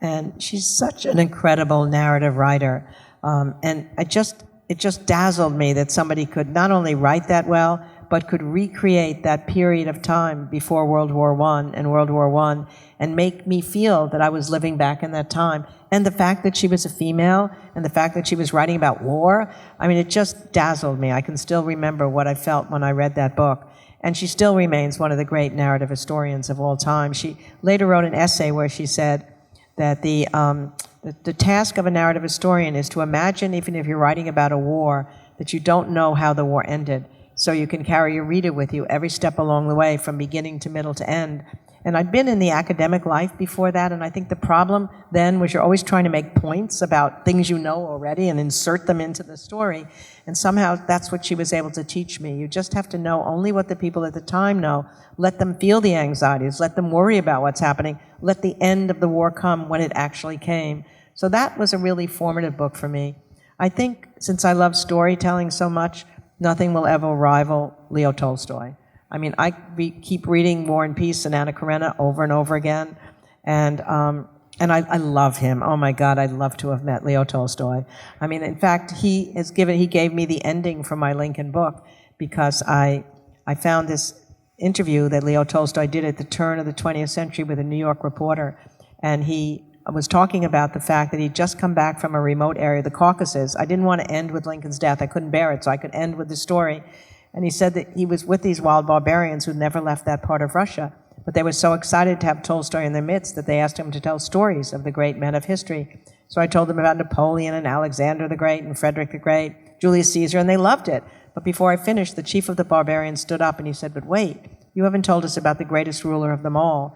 And she's such an incredible narrative writer. And it just dazzled me that somebody could not only write that well, but could recreate that period of time before World War I and World War I and make me feel that I was living back in that time. And the fact that she was a female and the fact that she was writing about war, I mean, it just dazzled me. I can still remember what I felt when I read that book. And she still remains one of the great narrative historians of all time. She later wrote an essay where she said that the task of a narrative historian is to imagine, even if you're writing about a war, that you don't know how the war ended, so you can carry your reader with you every step along the way, from beginning to middle to end. And I'd been in the academic life before that, and I think the problem then was you're always trying to make points about things you know already and insert them into the story. And somehow that's what she was able to teach me. You just have to know only what the people at the time know. Let them feel the anxieties. Let them worry about what's happening. Let the end of the war come when it actually came. So that was a really formative book for me. I think since I love storytelling so much, nothing will ever rival Leo Tolstoy. I mean, I keep reading War and Peace and Anna Karenina over and over again, and I love him. Oh my God, I'd love to have met Leo Tolstoy. I mean, in fact, he gave me the ending for my Lincoln book because I found this interview that Leo Tolstoy did at the turn of the 20th century with a New York reporter, and he was talking about the fact that he'd just come back from a remote area, the Caucasus. I didn't want to end with Lincoln's death. I couldn't bear it, so I could end with the story. And he said that he was with these wild barbarians who'd never left that part of Russia, but they were so excited to have Tolstoy in their midst that they asked him to tell stories of the great men of history. So I told them about Napoleon and Alexander the Great and Frederick the Great, Julius Caesar, and they loved it. But before I finished, the chief of the barbarians stood up and he said, "But wait, you haven't told us about the greatest ruler of them all.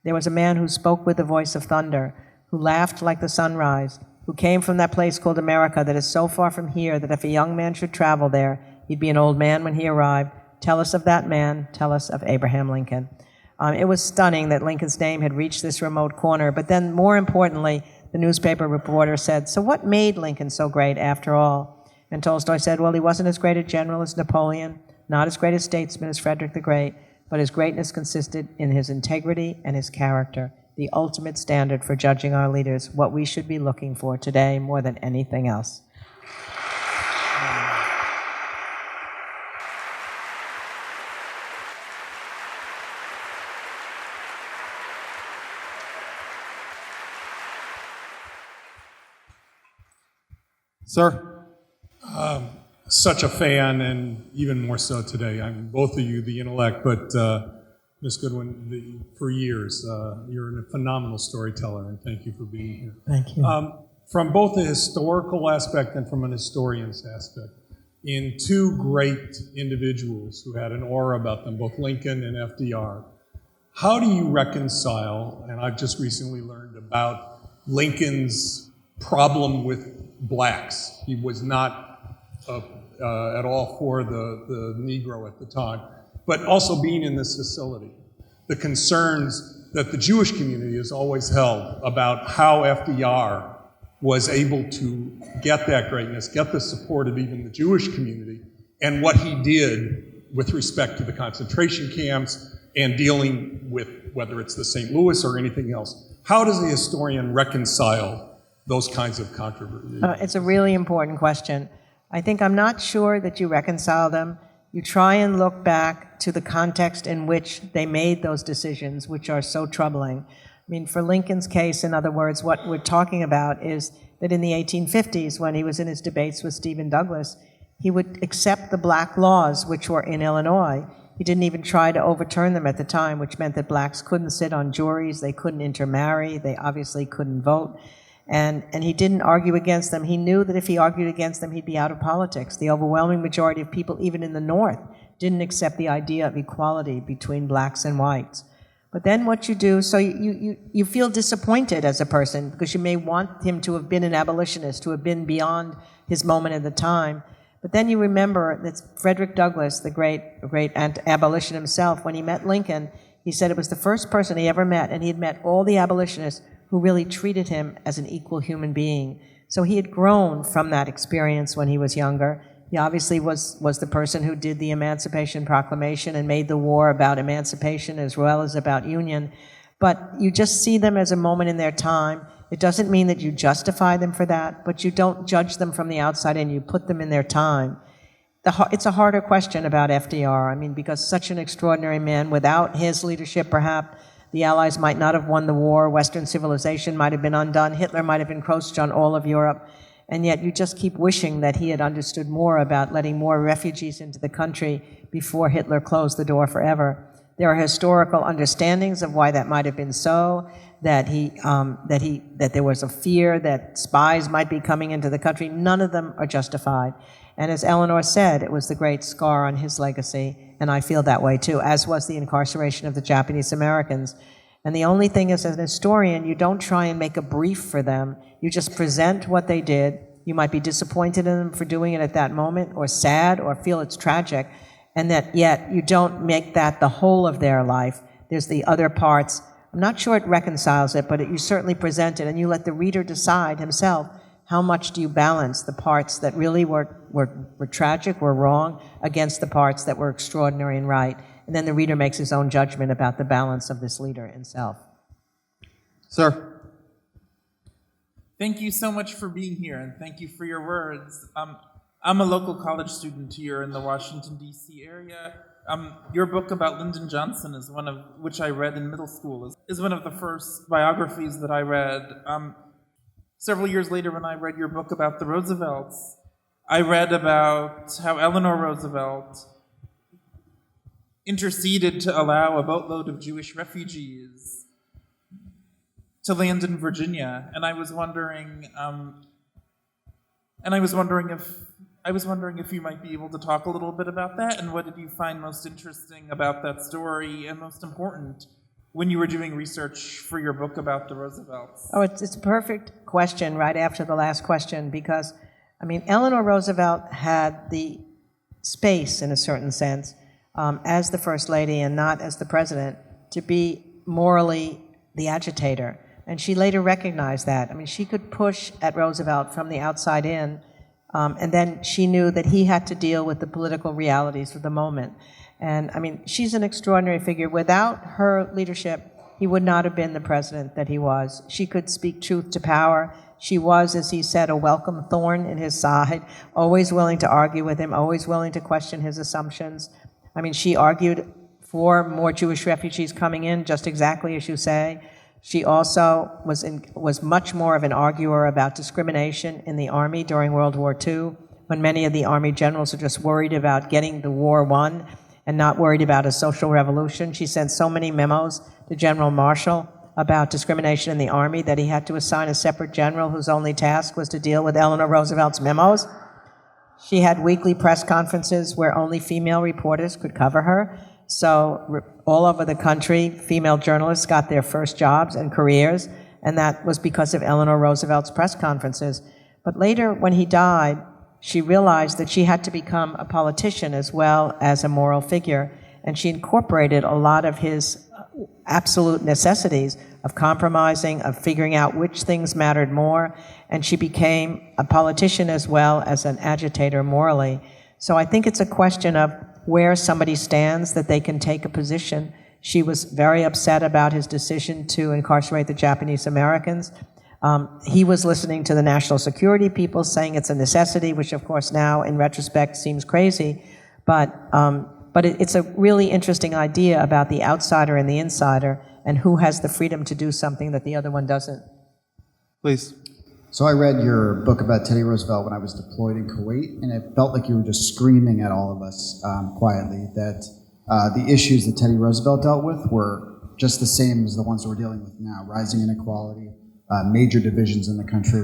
There was a man who spoke with the voice of thunder, who laughed like the sunrise, who came from that place called America that is so far from here that if a young man should travel there, he'd be an old man when he arrived. Tell us of that man. Tell us of Abraham Lincoln." It was stunning that Lincoln's name had reached this remote corner, but then more importantly, the newspaper reporter said, "So what made Lincoln so great after all?" And Tolstoy said, "Well, he wasn't as great a general as Napoleon, not as great a statesman as Frederick the Great, but his greatness consisted in his integrity and his character, the ultimate standard for judging our leaders, what we should be looking for today more than anything else." Sir? Such a fan, and even more so today. I mean, both of you, the intellect, but Ms. Goodwin, for years, you're a phenomenal storyteller, and thank you for being here. Thank you. From both a historical aspect and from an historian's aspect, in two great individuals who had an aura about them, both Lincoln and FDR, how do you reconcile, and I've just recently learned about Lincoln's problem with blacks. He was not at all for the Negro at the time, but also being in this facility. The concerns that the Jewish community has always held about how FDR was able to get that greatness, get the support of even the Jewish community, and what he did with respect to the concentration camps and dealing with whether it's the St. Louis or anything else. How does the historian reconcile those kinds of controversies? It's a really important question. I think I'm not sure that you reconcile them. You try and look back to the context in which they made those decisions, which are so troubling. I mean, for Lincoln's case, in other words, what we're talking about is that in the 1850s, when he was in his debates with Stephen Douglas, he would accept the black laws which were in Illinois. He didn't even try to overturn them at the time, which meant that blacks couldn't sit on juries, they couldn't intermarry, they obviously couldn't vote. And he didn't argue against them. He knew that if he argued against them, he'd be out of politics. The overwhelming majority of people, even in the North, didn't accept the idea of equality between blacks and whites. But then what you do, so you feel disappointed as a person because you may want him to have been an abolitionist, to have been beyond his moment at the time. But then you remember that Frederick Douglass, the great abolitionist himself, when he met Lincoln, he said it was the first person he ever met, and he had met all the abolitionists who really treated him as an equal human being. So he had grown from that experience when he was younger. He obviously was the person who did the Emancipation Proclamation and made the war about emancipation as well as about union. But you just see them as a moment in their time. It doesn't mean that you justify them for that, but you don't judge them from the outside and you put them in their time. It's a harder question about FDR. I mean, because such an extraordinary man, without his leadership, perhaps the Allies might not have won the war, Western civilization might have been undone, Hitler might have encroached on all of Europe, and yet you just keep wishing that he had understood more about letting more refugees into the country before Hitler closed the door forever. There are historical understandings of why that might have been so, that there was a fear that spies might be coming into the country. None of them are justified. And as Eleanor said, it was the great scar on his legacy, and I feel that way too, as was the incarceration of the Japanese Americans. And the only thing is, as an historian, you don't try and make a brief for them. You just present what they did. You might be disappointed in them for doing it at that moment, or sad, or feel it's tragic, and that yet you don't make that the whole of their life. There's the other parts. I'm not sure it reconciles it, but you certainly present it, and you let the reader decide himself, how much do you balance the parts that really were tragic, were wrong, against the parts that were extraordinary and right. And then the reader makes his own judgment about the balance of this leader himself. Sir. Thank you so much for being here, and thank you for your words. I'm a local college student here in the Washington, D.C. area. Your book about Lyndon Johnson is one of which I read in middle school, is one of the first biographies that I read. Several years later, when I read your book about the Roosevelts, I read about how Eleanor Roosevelt interceded to allow a boatload of Jewish refugees to land in Virginia, and I was wondering if you might be able to talk a little bit about that, and what did you find most interesting about that story, and most important when you were doing research for your book about the Roosevelts? Oh, it's a perfect question right after the last question, because, I mean, Eleanor Roosevelt had the space, in a certain sense, as the First Lady and not as the President, to be morally the agitator. And she later recognized that. I mean, she could push at Roosevelt from the outside in, and then she knew that he had to deal with the political realities of the moment. And, I mean, she's an extraordinary figure. Without her leadership, he would not have been the president that he was. She could speak truth to power. She was, as he said, a welcome thorn in his side, always willing to argue with him, always willing to question his assumptions. I mean, she argued for more Jewish refugees coming in, just exactly as you say. She also was much more of an arguer about discrimination in the Army during World War II, when many of the Army generals were just worried about getting the war won and not worried about a social revolution. She sent so many memos to General Marshall about discrimination in the Army that he had to assign a separate general whose only task was to deal with Eleanor Roosevelt's memos. She had weekly press conferences where only female reporters could cover her. So all over the country, female journalists got their first jobs and careers, and that was because of Eleanor Roosevelt's press conferences. But later, when he died, she realized that she had to become a politician as well as a moral figure, and she incorporated a lot of his absolute necessities of compromising, of figuring out which things mattered more, and she became a politician as well as an agitator morally. So I think it's a question of where somebody stands, that they can take a position. She was very upset about his decision to incarcerate the Japanese Americans. He was listening to the national security people saying it's a necessity, which of course now in retrospect seems crazy, but it's a really interesting idea about the outsider and the insider and who has the freedom to do something that the other one doesn't. Please. So I read your book about Teddy Roosevelt when I was deployed in Kuwait, and it felt like you were just screaming at all of us quietly that the issues that Teddy Roosevelt dealt with were just the same as the ones that we're dealing with now: rising inequality, major divisions in the country,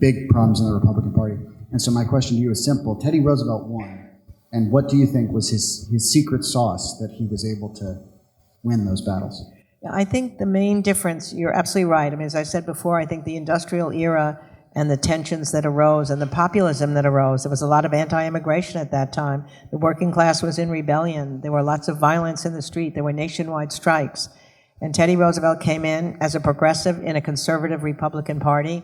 big problems in the Republican Party. And so my question to you is simple. Teddy Roosevelt won, and what do you think was his secret sauce that he was able to win those battles? I think the main difference, you're absolutely right. I mean, as I said before, I think the industrial era and the tensions that arose and the populism that arose, there was a lot of anti-immigration at that time. The working class was in rebellion. There were lots of violence in the street. There were nationwide strikes. And Teddy Roosevelt came in as a progressive in a conservative Republican Party,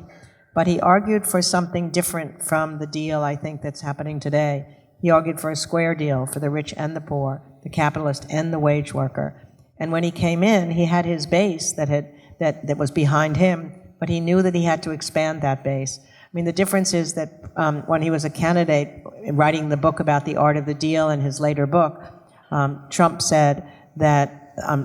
but he argued for something different from the deal, I think, that's happening today. He argued for a square deal for the rich and the poor, the capitalist and the wage worker. And when he came in, he had his base that was behind him, but he knew that he had to expand that base. I mean, the difference is that when he was a candidate writing the book about the art of the deal in his later book, Trump said that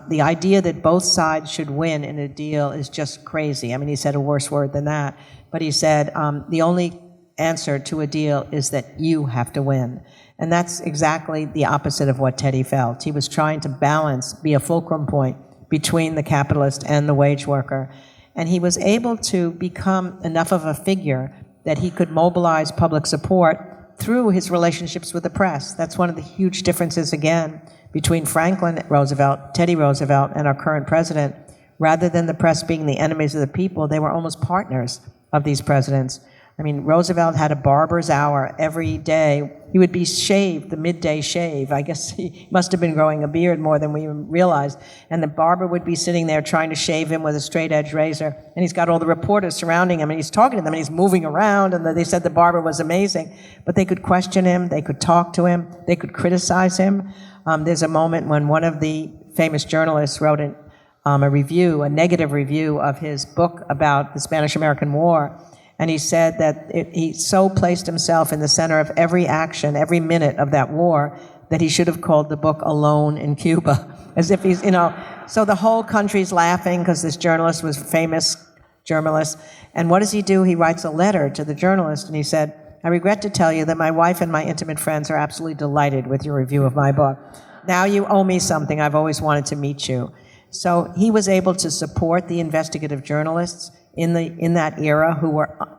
the idea that both sides should win in a deal is just crazy. I mean, he said a worse word than that, but he said the only answer to a deal is that you have to win. And that's exactly the opposite of what Teddy felt. He was trying to balance, be a fulcrum point between the capitalist and the wage worker. And he was able to become enough of a figure that he could mobilize public support through his relationships with the press. That's one of the huge differences, again, between Franklin Roosevelt, Teddy Roosevelt, and our current president. Rather than the press being the enemies of the people, they were almost partners of these presidents. I mean, Roosevelt had a barber's hour every day. He would be shaved, the midday shave. I guess he must have been growing a beard more than we realized. And the barber would be sitting there trying to shave him with a straight-edge razor. And he's got all the reporters surrounding him, and he's talking to them, and he's moving around, and they said the barber was amazing. But they could question him, they could talk to him, they could criticize him. There's a moment when one of the famous journalists wrote a review, a negative review of his book about the Spanish-American War. And he said that he so placed himself in the center of every action, every minute of that war, that he should have called the book Alone in Cuba. As if he's, so the whole country's laughing because this journalist was a famous journalist. And what does he do? He writes a letter to the journalist, and he said, I regret to tell you that my wife and my intimate friends are absolutely delighted with your review of my book. Now you owe me something. I've always wanted to meet you. So he was able to support the investigative journalists in that era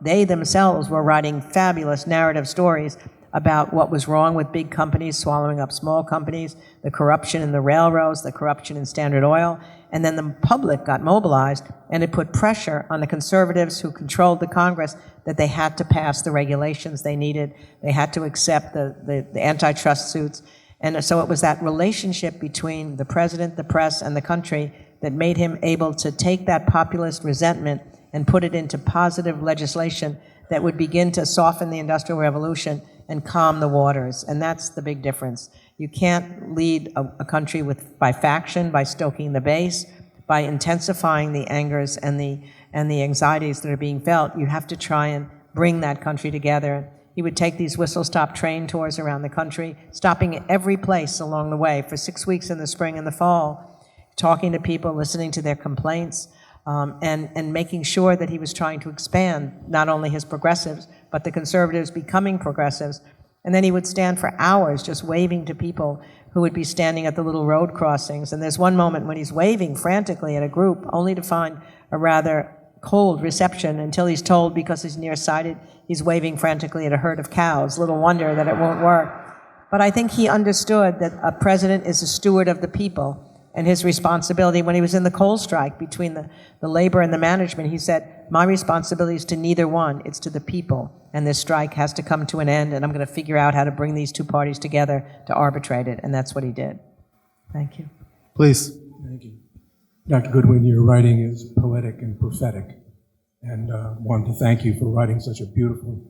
they themselves were writing fabulous narrative stories about what was wrong with big companies swallowing up small companies, the corruption in the railroads, the corruption in Standard Oil, and then the public got mobilized, and it put pressure on the conservatives who controlled the Congress that they had to pass the regulations they needed, they had to accept the antitrust suits. And so it was that relationship between the president, the press, and the country that made him able to take that populist resentment and put it into positive legislation that would begin to soften the Industrial Revolution and calm the waters. And that's the big difference. You can't lead a country by faction, by stoking the base, by intensifying the angers and the anxieties that are being felt. You have to try and bring that country together. He would take these whistle-stop train tours around the country, stopping at every place along the way for 6 weeks in the spring and the fall, talking to people, listening to their complaints, and making sure that he was trying to expand not only his progressives, but the conservatives becoming progressives. And then he would stand for hours just waving to people who would be standing at the little road crossings. And there's one moment when he's waving frantically at a group, only to find a rather cold reception until he's told, because he's nearsighted, he's waving frantically at a herd of cows. Little wonder that it won't work. But I think he understood that a president is a steward of the people, and his responsibility, when he was in the coal strike between the labor and the management, he said, my responsibility is to neither one, it's to the people, and this strike has to come to an end, and I'm going to figure out how to bring these two parties together to arbitrate it, and that's what he did. Thank you. Please. Thank you. Dr. Goodwin, your writing is poetic and prophetic, and wanted to thank you for writing such a beautiful,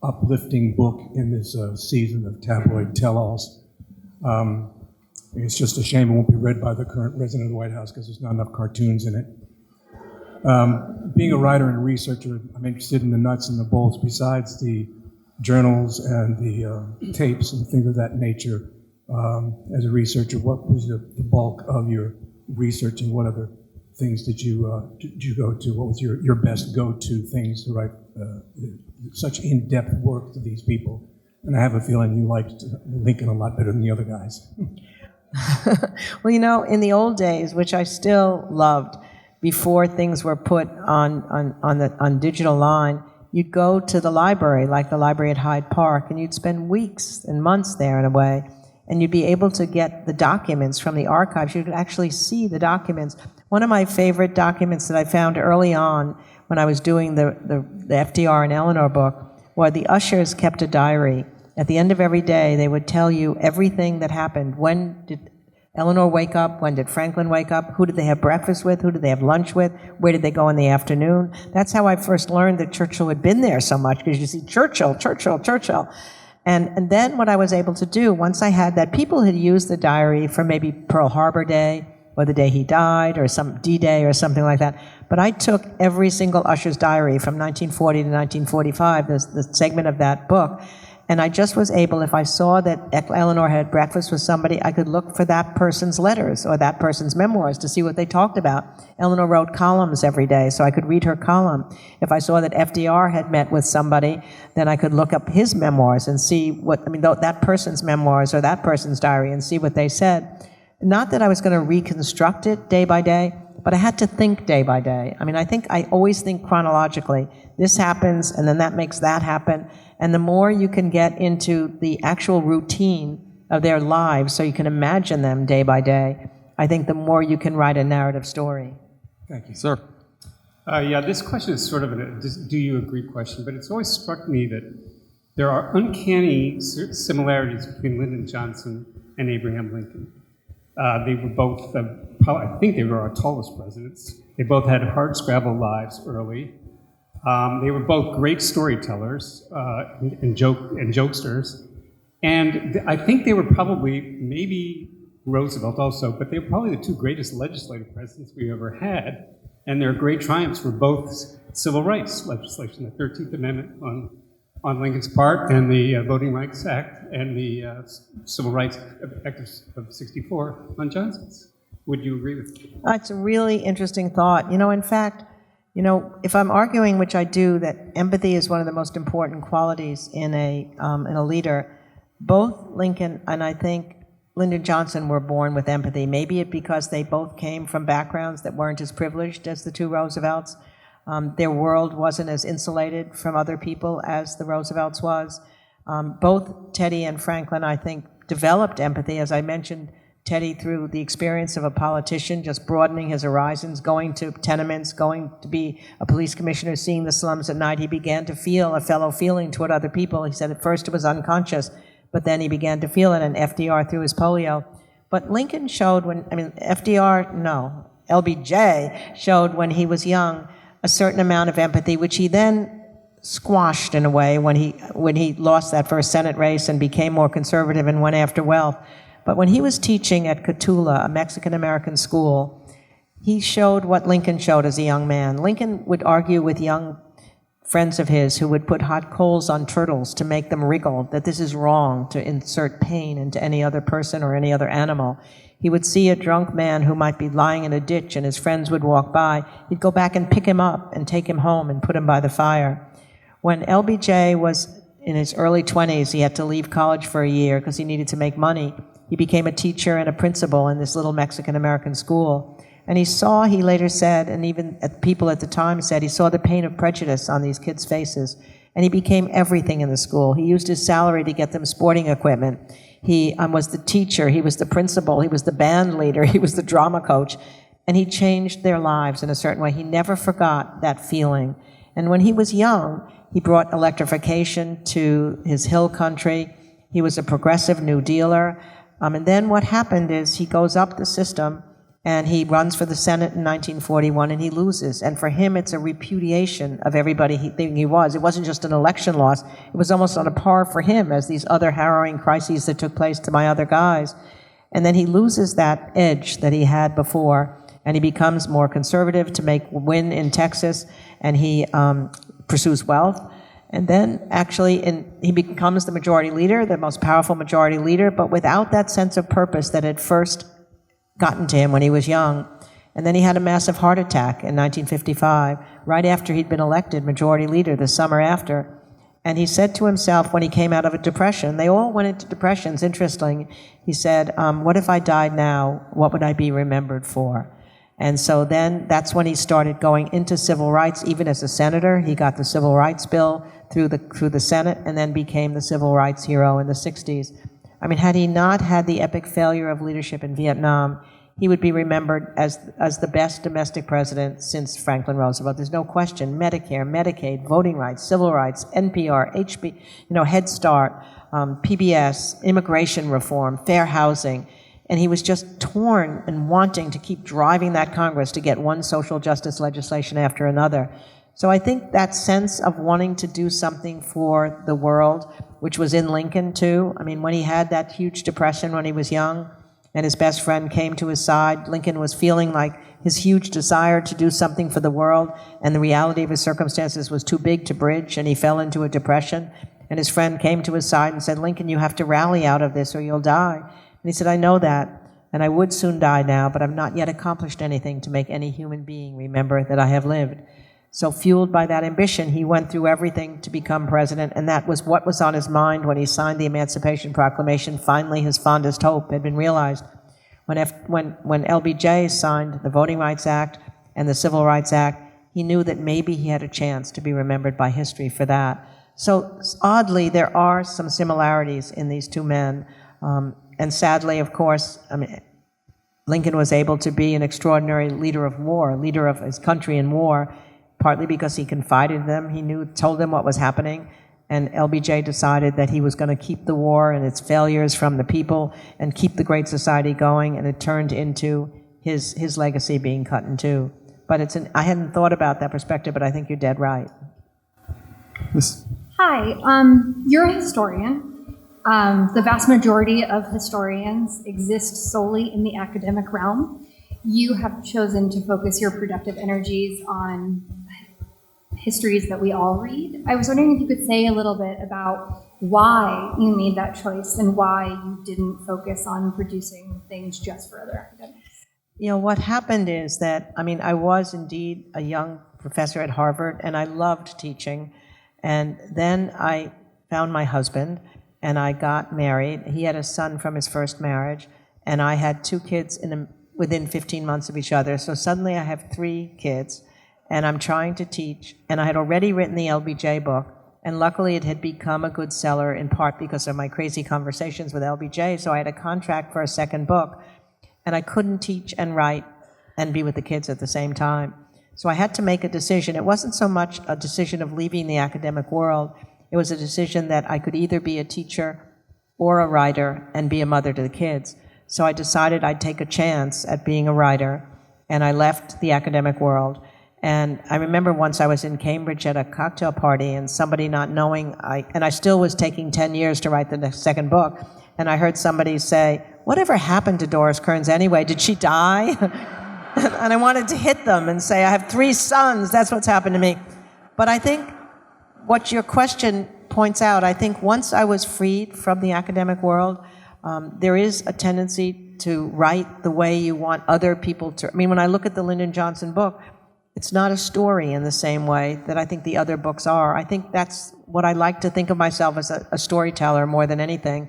uplifting book in this season of tabloid tell-alls. It's just a shame it won't be read by the current resident of the White House because there's not enough cartoons in it. Being a writer and a researcher, I'm interested in the nuts and the bolts besides the journals and the tapes and things of that nature. As a researcher, what was the bulk of your research, and what other things did you go to? What was your best go-to things to write such in-depth work to these people? And I have a feeling you liked Lincoln a lot better than the other guys. Well, in the old days, which I still loved, before things were put on digital line, you'd go to the library, like the library at Hyde Park, and you'd spend weeks and months there in a way, and you'd be able to get the documents from the archives. You could actually see the documents. One of my favorite documents that I found early on when I was doing the FDR and Eleanor book, where the ushers kept a diary. At the end of every day, they would tell you everything that happened. When did Eleanor wake up? When did Franklin wake up? Who did they have breakfast with? Who did they have lunch with? Where did they go in the afternoon? That's how I first learned that Churchill had been there so much, because you see Churchill. And then what I was able to do, once I had that, people had used the diary for maybe Pearl Harbor Day, or the day he died, or some D-Day or something like that. But I took every single Usher's diary from 1940 to 1945, the segment of that book, and I just was able, if I saw that Eleanor had breakfast with somebody, I could look for that person's letters or that person's memoirs to see what they talked about. Eleanor wrote columns every day, so I could read her column. If I saw that FDR had met with somebody, then I could look up his memoirs and see that person's memoirs or that person's diary and see what they said. Not that I was going to reconstruct it day by day, but I had to think day by day. I always think chronologically. This happens, and then that makes that happen. And the more you can get into the actual routine of their lives, so you can imagine them day by day, I think the more you can write a narrative story. Thank you. Sir. Yeah, this question is sort of a do you agree question, but it's always struck me that there are uncanny similarities between Lyndon Johnson and Abraham Lincoln. They were both, I think they were our tallest presidents. They both had hardscrabble lives early. They were both great storytellers and jokesters. And I think they were probably, maybe Roosevelt also, but they were probably the two greatest legislative presidents we ever had. And their great triumphs were both civil rights legislation, the 13th Amendment on Lincoln's part, and the Voting Rights Act, and the Civil Rights Act of 64 on Johnson's. Would you agree with me? It's a really interesting thought. In fact, if I'm arguing, which I do, that empathy is one of the most important qualities in a leader, both Lincoln and I think Lyndon Johnson were born with empathy. Maybe it because they both came from backgrounds that weren't as privileged as the two Roosevelts. Their world wasn't as insulated from other people as the Roosevelts was. Both Teddy and Franklin, I think, developed empathy, as I mentioned, Teddy through the experience of a politician, just broadening his horizons, going to tenements, going to be a police commissioner, seeing the slums at night. He began to feel a fellow feeling toward other people. He said at first it was unconscious, but then he began to feel it, and FDR through his polio. But Lincoln showed LBJ showed when he was young a certain amount of empathy, which he then squashed in a way when he lost that first Senate race and became more conservative and went after wealth. But when he was teaching at Catula, a Mexican-American school, he showed what Lincoln showed as a young man. Lincoln would argue with young friends of his who would put hot coals on turtles to make them wriggle, that this is wrong to insert pain into any other person or any other animal. He would see a drunk man who might be lying in a ditch and his friends would walk by. He'd go back and pick him up and take him home and put him by the fire. When LBJ was in his early 20s, he had to leave college for a year because he needed to make money. He became a teacher and a principal in this little Mexican-American school. And he later said, and even people at the time said, he saw the pain of prejudice on these kids' faces. And he became everything in the school. He used his salary to get them sporting equipment. He was the teacher, he was the principal, he was the band leader, he was the drama coach. And he changed their lives in a certain way. He never forgot that feeling. And when he was young, he brought electrification to his hill country. He was a progressive New Dealer. And then what happened is he goes up the system and he runs for the Senate in 1941 and he loses. And for him, it's a repudiation of everybody he was. It wasn't just an election loss. It was almost on a par for him as these other harrowing crises that took place to my other guys. And then he loses that edge that he had before and he becomes more conservative to win in Texas, and he pursues wealth. And then actually he becomes the majority leader, the most powerful majority leader, but without that sense of purpose that had first gotten to him when he was young. And then he had a massive heart attack in 1955, right after he'd been elected majority leader the summer after. And he said to himself when he came out of a depression, they all went into depressions, interesting. He said, what if I died now? What would I be remembered for? And so then that's when he started going into civil rights. Even as a senator, he got the civil rights bill through the Senate and then became the civil rights hero in the 60s. I mean, had he not had the epic failure of leadership in Vietnam, he would be remembered as the best domestic president since Franklin Roosevelt. There's no question. Medicare, Medicaid, voting rights, civil rights, NPR, Head Start, PBS, immigration reform, fair housing. And he was just torn and wanting to keep driving that Congress to get one social justice legislation after another. So I think that sense of wanting to do something for the world, which was in Lincoln too. I mean, when he had that huge depression when he was young, and his best friend came to his side. Lincoln was feeling like his huge desire to do something for the world, and the reality of his circumstances was too big to bridge, and he fell into a depression. And his friend came to his side and said, "Lincoln, you have to rally out of this or you'll die." And he said, "I know that, and I would soon die now, but I've not yet accomplished anything to make any human being remember that I have lived." So fueled by that ambition, he went through everything to become president, and that was what was on his mind when he signed the Emancipation Proclamation. Finally, his fondest hope had been realized. When LBJ signed the Voting Rights Act and the Civil Rights Act, he knew that maybe he had a chance to be remembered by history for that. So oddly, there are some similarities in these two men. And sadly, of course, Lincoln was able to be an extraordinary leader of war, leader of his country in war, partly because he confided in them. Told them what was happening. And LBJ decided that he was going to keep the war and its failures from the people and keep the Great Society going, and it turned into his legacy being cut in two. But I hadn't thought about that perspective, but I think you're dead right. Hi, you're a historian. The vast majority of historians exist solely in the academic realm. You have chosen to focus your productive energies on histories that we all read. I was wondering if you could say a little bit about why you made that choice and why you didn't focus on producing things just for other academics. What happened is that, I was indeed a young professor at Harvard, and I loved teaching. And then I found my husband, and I got married. He had a son from his first marriage, and I had 2 kids within 15 months of each other. So suddenly I have 3 kids, and I'm trying to teach. And I had already written the LBJ book, and luckily it had become a good seller in part because of my crazy conversations with LBJ. So I had a contract for a second book, and I couldn't teach and write and be with the kids at the same time. So I had to make a decision. It wasn't so much a decision of leaving the academic world. It was a decision that I could either be a teacher or a writer and be a mother to the kids. So I decided I'd take a chance at being a writer, and I left the academic world. And I remember once I was in Cambridge at a cocktail party, and somebody not knowing, I still was taking 10 years to write the second book, and I heard somebody say, "Whatever happened to Doris Kearns anyway? Did she die?" And I wanted to hit them and say, "I have 3 sons, that's what's happened to me." But I think what your question points out, I think once I was freed from the academic world, there is a tendency to write the way you want other people to. When I look at the Lyndon Johnson book, it's not a story in the same way that I think the other books are. I think that's what I like to think of myself as a storyteller more than anything.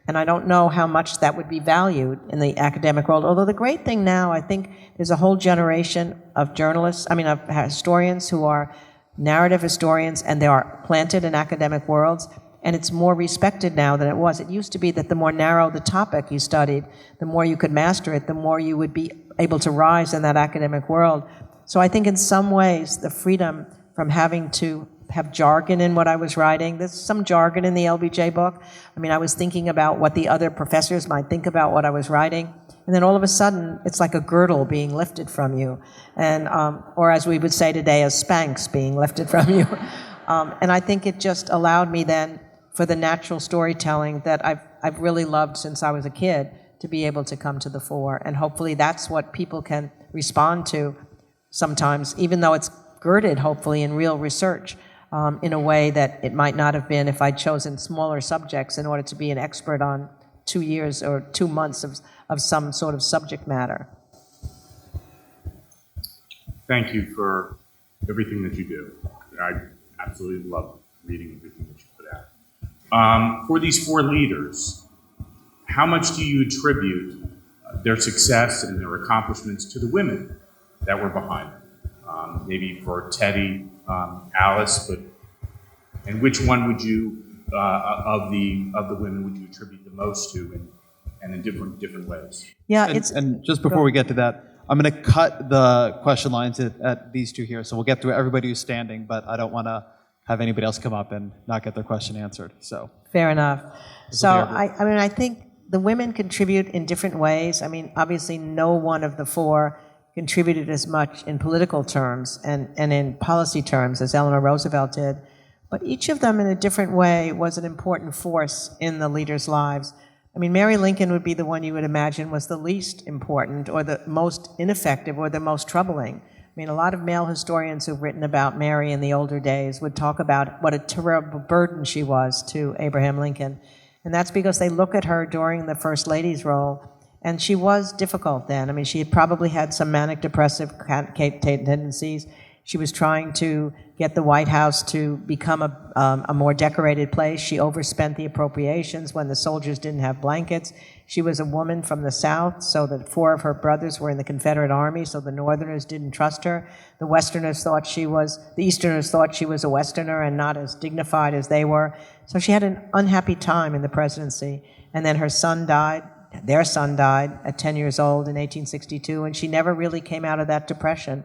And I don't know how much that would be valued in the academic world. Although the great thing now, I think there's a whole generation of journalists, of historians who are narrative historians, and they are planted in academic worlds. And it's more respected now than it was. It used to be that the more narrow the topic you studied, the more you could master it, the more you would be able to rise in that academic world. So I think in some ways, the freedom from having to have jargon in what I was writing, there's some jargon in the LBJ book. I was thinking about what the other professors might think about what I was writing. And then all of a sudden, it's like a girdle being lifted from you. And, or as we would say today, a Spanx being lifted from you. And I think it just allowed me then for the natural storytelling that I've really loved since I was a kid to be able to come to the fore. And hopefully that's what people can respond to sometimes, even though it's girded, hopefully, in real research, in a way that it might not have been if I'd chosen smaller subjects in order to be an expert on 2 years or 2 months of some sort of subject matter. Thank you for everything that you do. I absolutely love reading everything that you put out. For these 4 leaders, how much do you attribute their success and their accomplishments to the women that were behind them? Maybe for Teddy, Alice, and which one would you of the women would you attribute the most to, and in different ways? Yeah, and just before we get to that, I'm going to cut the question lines at these 2 here, so we'll get through everybody who's standing, but I don't want to have anybody else come up and not get their question answered. So fair enough. So I think the women contribute in different ways. Obviously, no one of the 4 contributed as much in political terms and in policy terms as Eleanor Roosevelt did. But each of them in a different way was an important force in the leaders' lives. I mean, Mary Lincoln would be the one you would imagine was the least important or the most ineffective or the most troubling. I mean, a lot of male historians who've written about Mary in the older days would talk about what a terrible burden she was to Abraham Lincoln. And that's because they look at her during the First Lady's role, and she was difficult then. I mean, she had probably had some manic depressive tendencies. She was trying to get the White House to become a more decorated place. She overspent the appropriations when the soldiers didn't have blankets. She was a woman from the South, so that 4 of her brothers were in the Confederate Army, so the Northerners didn't trust her. The Easterners thought she was a Westerner and not as dignified as they were. So she had an unhappy time in the presidency. And then her son died. Their son died at 10 years old in 1862, and she never really came out of that depression.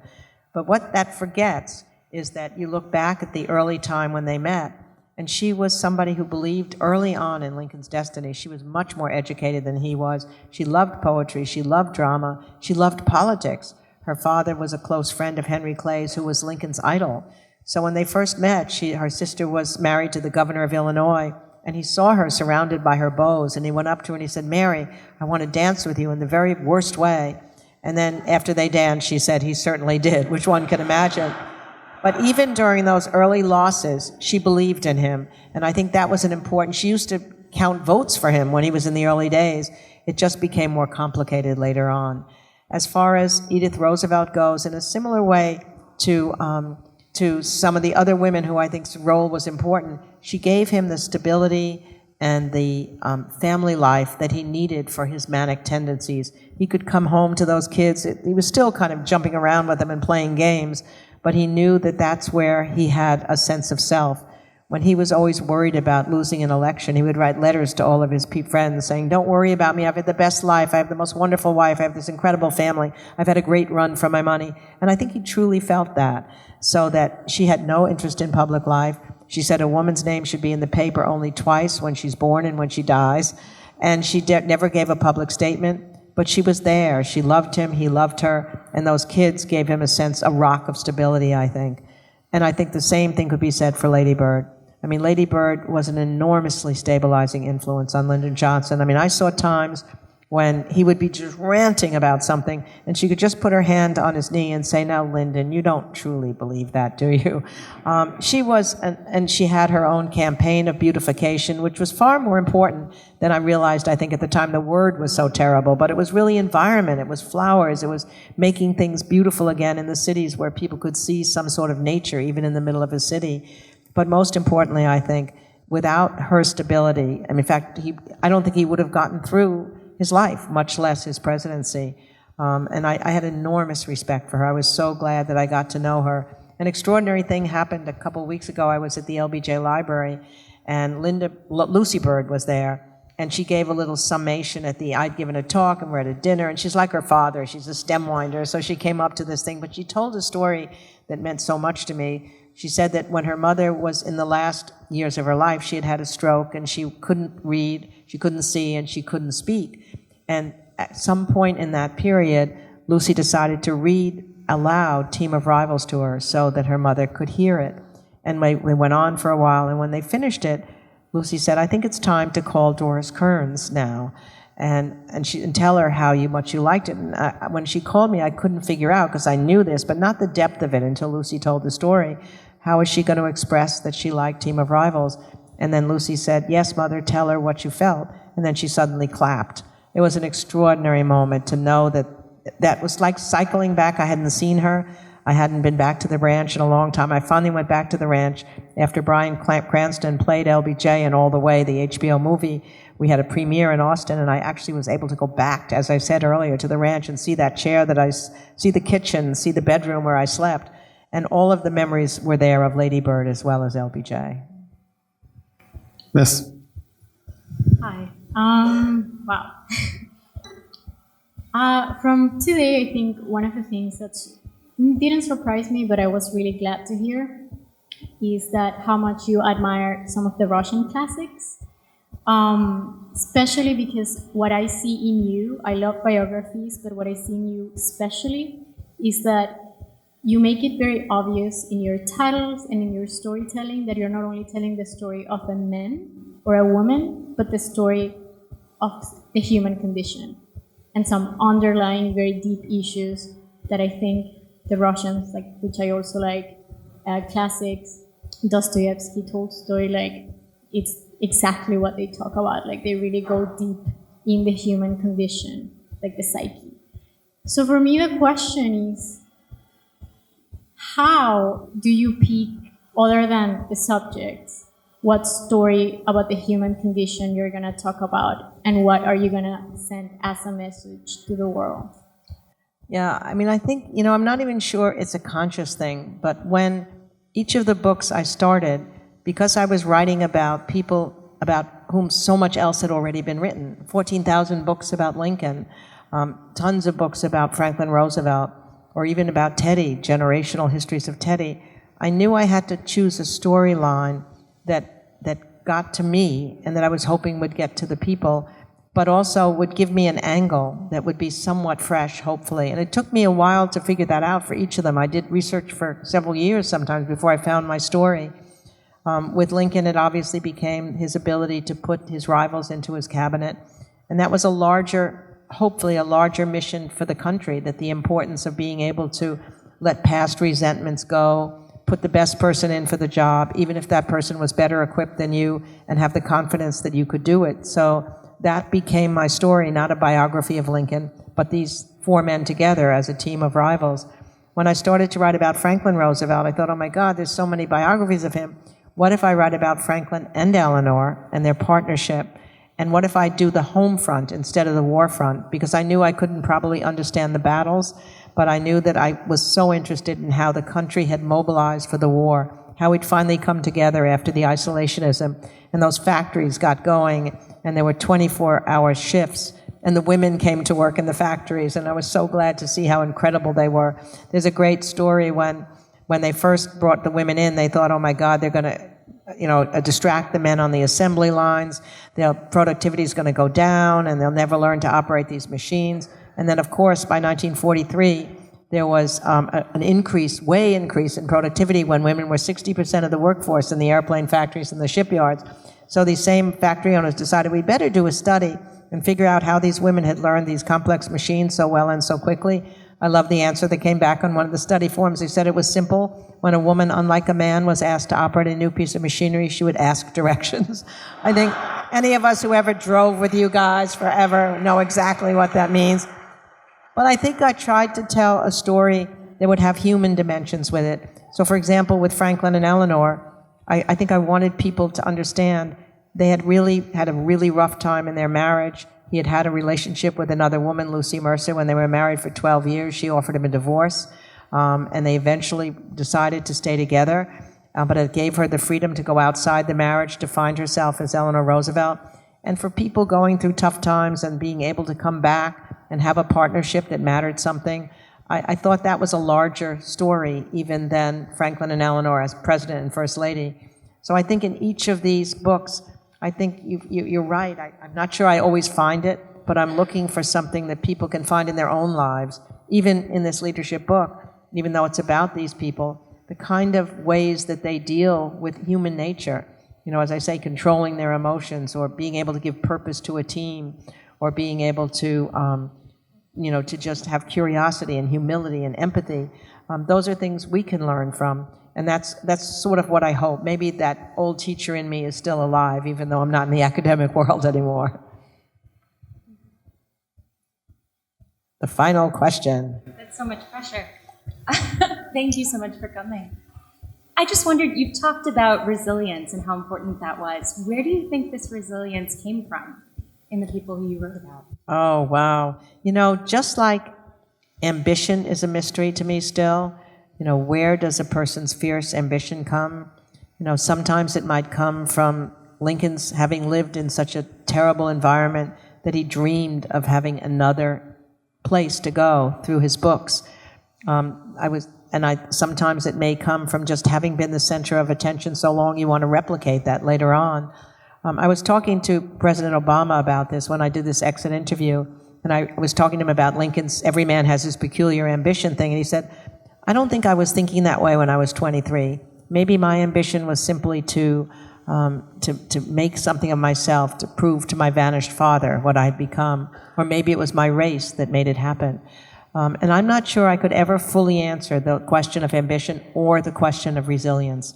But what that forgets is that you look back at the early time when they met, and she was somebody who believed early on in Lincoln's destiny. She was much more educated than he was. She loved poetry. She loved drama. She loved politics. Her father was a close friend of Henry Clay's, who was Lincoln's idol. So when they first met, her sister was married to the governor of Illinois, and he saw her surrounded by her beaux, and he went up to her and he said, "Mary, I want to dance with you in the very worst way." And then after they danced, she said he certainly did, which one can imagine. But even during those early losses, she believed in him. And I think that was an important, she used to count votes for him when he was in the early days. It just became more complicated later on. As far as Edith Roosevelt goes, in a similar way to some of the other women who I think's role was important, she gave him the stability and the family life that he needed for his manic tendencies. He could come home to those kids. He was still kind of jumping around with them and playing games, but he knew that that's where he had a sense of self. When he was always worried about losing an election, he would write letters to all of his friends saying, "Don't worry about me. I've had the best life. I have the most wonderful wife. I have this incredible family. I've had a great run for my money." And I think he truly felt that, so that she had no interest in public life. She said a woman's name should be in the paper only twice, when she's born and when she dies. And she never gave a public statement, but she was there. She loved him, he loved her, and those kids gave him a rock of stability, I think. And I think the same thing could be said for Lady Bird. I mean, Lady Bird was an enormously stabilizing influence on Lyndon Johnson. I mean, I saw times when he would be just ranting about something, and she could just put her hand on his knee and say, "Now, Lyndon, you don't truly believe that, do you?" She was, and she had her own campaign of beautification, which was far more important than I realized, I think, at the time. The word was so terrible, but it was really environment. It was flowers. It was making things beautiful again in the cities where people could see some sort of nature, even in the middle of a city. But most importantly, I think, without her stability, and in fact, I don't think he would have gotten through his life, much less his presidency. And I had enormous respect for her. I was so glad that I got to know her. An extraordinary thing happened a couple weeks ago. I was at the LBJ Library, and Lucy Bird was there, and she gave a little summation I'd given a talk, and we're at a dinner, and she's like her father. She's a stem winder, so she came up to this thing, but she told a story that meant so much to me. She said that when her mother was in the last years of her life, she had had a stroke, and she couldn't read, she couldn't see, and she couldn't speak. And at some point in that period, Lucy decided to read aloud Team of Rivals to her so that her mother could hear it. And they went on for a while, and when they finished it, Lucy said, "I think it's time to call Doris Kearns now and tell her how much you liked it." And when she called me, I couldn't figure out, because I knew this, but not the depth of it until Lucy told the story. How was she going to express that she liked Team of Rivals? And then Lucy said, "Yes, Mother, tell her what you felt." And then she suddenly clapped. It was an extraordinary moment to know that was like cycling back. I hadn't seen her. I hadn't been back to the ranch in a long time. I finally went back to the ranch after Bryan Cranston played LBJ in All the Way, the HBO movie. We had a premiere in Austin, and I actually was able to go back, as I said earlier, to the ranch and see that chair see the kitchen, see the bedroom where I slept. And all of the memories were there of Lady Bird as well as LBJ. Miss. Hi. Wow. From today, I think one of the things that didn't surprise me, but I was really glad to hear, is that how much you admire some of the Russian classics. Especially because what I see in you, I love biographies, but what I see in you especially is that you make it very obvious in your titles and in your storytelling that you're not only telling the story of a man or a woman, but the story of the human condition and some underlying very deep issues that I think the Russians, like, which I also like, classics, Dostoevsky, Tolstoy, like, it's exactly what they talk about. Like, they really go deep in the human condition, like the psyche. So for me, the question is, how do you pick, other than the subjects, what story about the human condition you're going to talk about, and what are you going to send as a message to the world? Yeah, I mean, I think, I'm not even sure it's a conscious thing, but when each of the books I started, because I was writing about people about whom so much else had already been written, 14,000 books about Lincoln, tons of books about Franklin Roosevelt, or even about Teddy, generational histories of Teddy, I knew I had to choose a storyline that got to me and that I was hoping would get to the people, but also would give me an angle that would be somewhat fresh, hopefully. And it took me a while to figure that out for each of them. I did research for several years sometimes before I found my story. With Lincoln, it obviously became his ability to put his rivals into his cabinet. And that was hopefully a larger mission for the country, that the importance of being able to let past resentments go, put the best person in for the job, even if that person was better equipped than you, and have the confidence that you could do it. So that became my story, not a biography of Lincoln, but these four men together as a team of rivals. When I started to write about Franklin Roosevelt, I thought, oh my God, there's so many biographies of him. What if I write about Franklin and Eleanor and their partnership? And what if I do the home front instead of the war front? Because I knew I couldn't probably understand the battles, but I knew that I was so interested in how the country had mobilized for the war, how we'd finally come together after the isolationism, and those factories got going, and there were 24-hour shifts, and the women came to work in the factories, and I was so glad to see how incredible they were. There's a great story when they first brought the women in, they thought, oh my God, they're going to distract the men on the assembly lines, their productivity is going to go down, and they'll never learn to operate these machines. And then, of course, by 1943, there was an increase in productivity when women were 60% of the workforce in the airplane factories and the shipyards. So these same factory owners decided we better do a study and figure out how these women had learned these complex machines so well and so quickly. I love the answer that came back on one of the study forms. They said it was simple. When a woman, unlike a man, was asked to operate a new piece of machinery, she would ask directions. I think any of us who ever drove with you guys forever know exactly what that means. But I think I tried to tell a story that would have human dimensions with it. So, for example, with Franklin and Eleanor, I think I wanted people to understand they had really had a really rough time in their marriage. He had had a relationship with another woman, Lucy Mercer, when they were married for 12 years. She offered him a divorce, and they eventually decided to stay together. But it gave her the freedom to go outside the marriage, to find herself as Eleanor Roosevelt. And for people going through tough times and being able to come back and have a partnership that mattered something, I thought that was a larger story even than Franklin and Eleanor as president and first lady. So I think in each of these books, I think you're right. I'm not sure I always find it, but I'm looking for something that people can find in their own lives, even in this leadership book, even though it's about these people, the kind of ways that they deal with human nature. As I say, controlling their emotions, or being able to give purpose to a team, or being able to to just have curiosity and humility and empathy. Those are things we can learn from. And that's sort of what I hope. Maybe that old teacher in me is still alive, even though I'm not in the academic world anymore. The final question. That's so much pressure. Thank you so much for coming. I just wondered, you've talked about resilience and how important that was. Where do you think this resilience came from in the people who you wrote about? Oh, wow. Just like ambition is a mystery to me still, where does a person's fierce ambition come? Sometimes it might come from Lincoln's having lived in such a terrible environment that he dreamed of having another place to go through his books. Sometimes it may come from just having been the center of attention so long you want to replicate that later on. I was talking to President Obama about this when I did this exit interview, and I was talking to him about Lincoln's every man has his peculiar ambition thing, and he said, I don't think I was thinking that way when I was 23. Maybe my ambition was simply to to make something of myself, to prove to my vanished father what I had become, or maybe it was my race that made it happen. And I'm not sure I could ever fully answer the question of ambition or the question of resilience.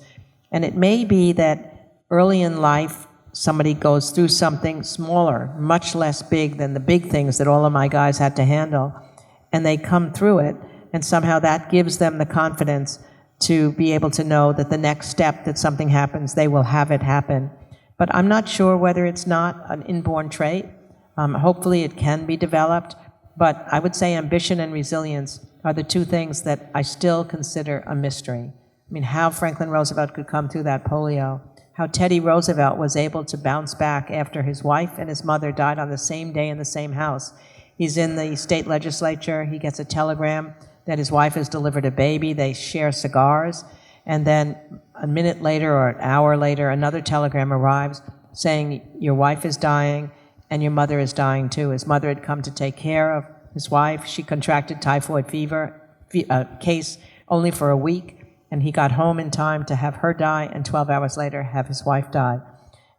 And it may be that early in life, somebody goes through something smaller, much less big than the big things that all of my guys had to handle, and they come through it, and somehow that gives them the confidence to be able to know that the next step that something happens, they will have it happen. But I'm not sure whether it's not an inborn trait. Hopefully it can be developed, but I would say ambition and resilience are the two things that I still consider a mystery. I mean, how Franklin Roosevelt could come through that polio, how Teddy Roosevelt was able to bounce back after his wife and his mother died on the same day in the same house. He's in the state legislature, he gets a telegram that his wife has delivered a baby, they share cigars, and then a minute later or an hour later, another telegram arrives saying, your wife is dying and your mother is dying too. His mother had come to take care of his wife. She contracted typhoid fever, case only for a week, and he got home in time to have her die, and 12 hours later have his wife die.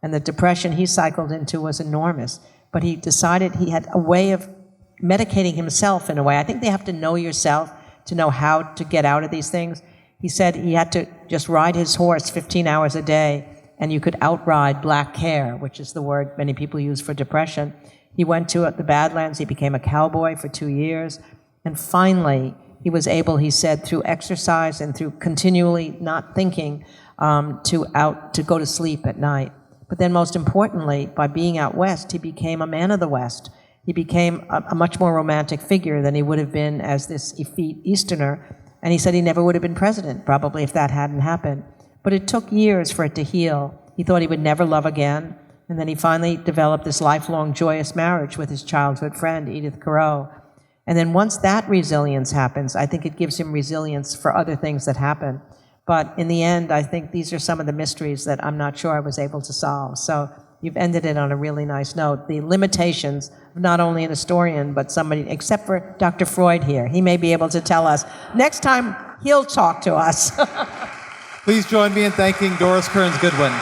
And the depression he cycled into was enormous, but he decided he had a way of medicating himself in a way. I think they have to know yourself to know how to get out of these things. He said he had to just ride his horse 15 hours a day, and you could outride black care, which is the word many people use for depression. He went to the Badlands, he became a cowboy for 2 years, and finally he was able, he said, through exercise and through continually not thinking, to go to sleep at night. But then most importantly, by being out west, he became a man of the West. He became a much more romantic figure than he would have been as this effete Easterner. And he said he never would have been president, probably, if that hadn't happened. But it took years for it to heal. He thought he would never love again. And then he finally developed this lifelong joyous marriage with his childhood friend, Edith Carow. And then once that resilience happens, I think it gives him resilience for other things that happen. But in the end, I think these are some of the mysteries that I'm not sure I was able to solve. So you've ended it on a really nice note. The limitations of not only an historian, but somebody, except for Dr. Freud here. He may be able to tell us. Next time, he'll talk to us. Please join me in thanking Doris Kearns Goodwin.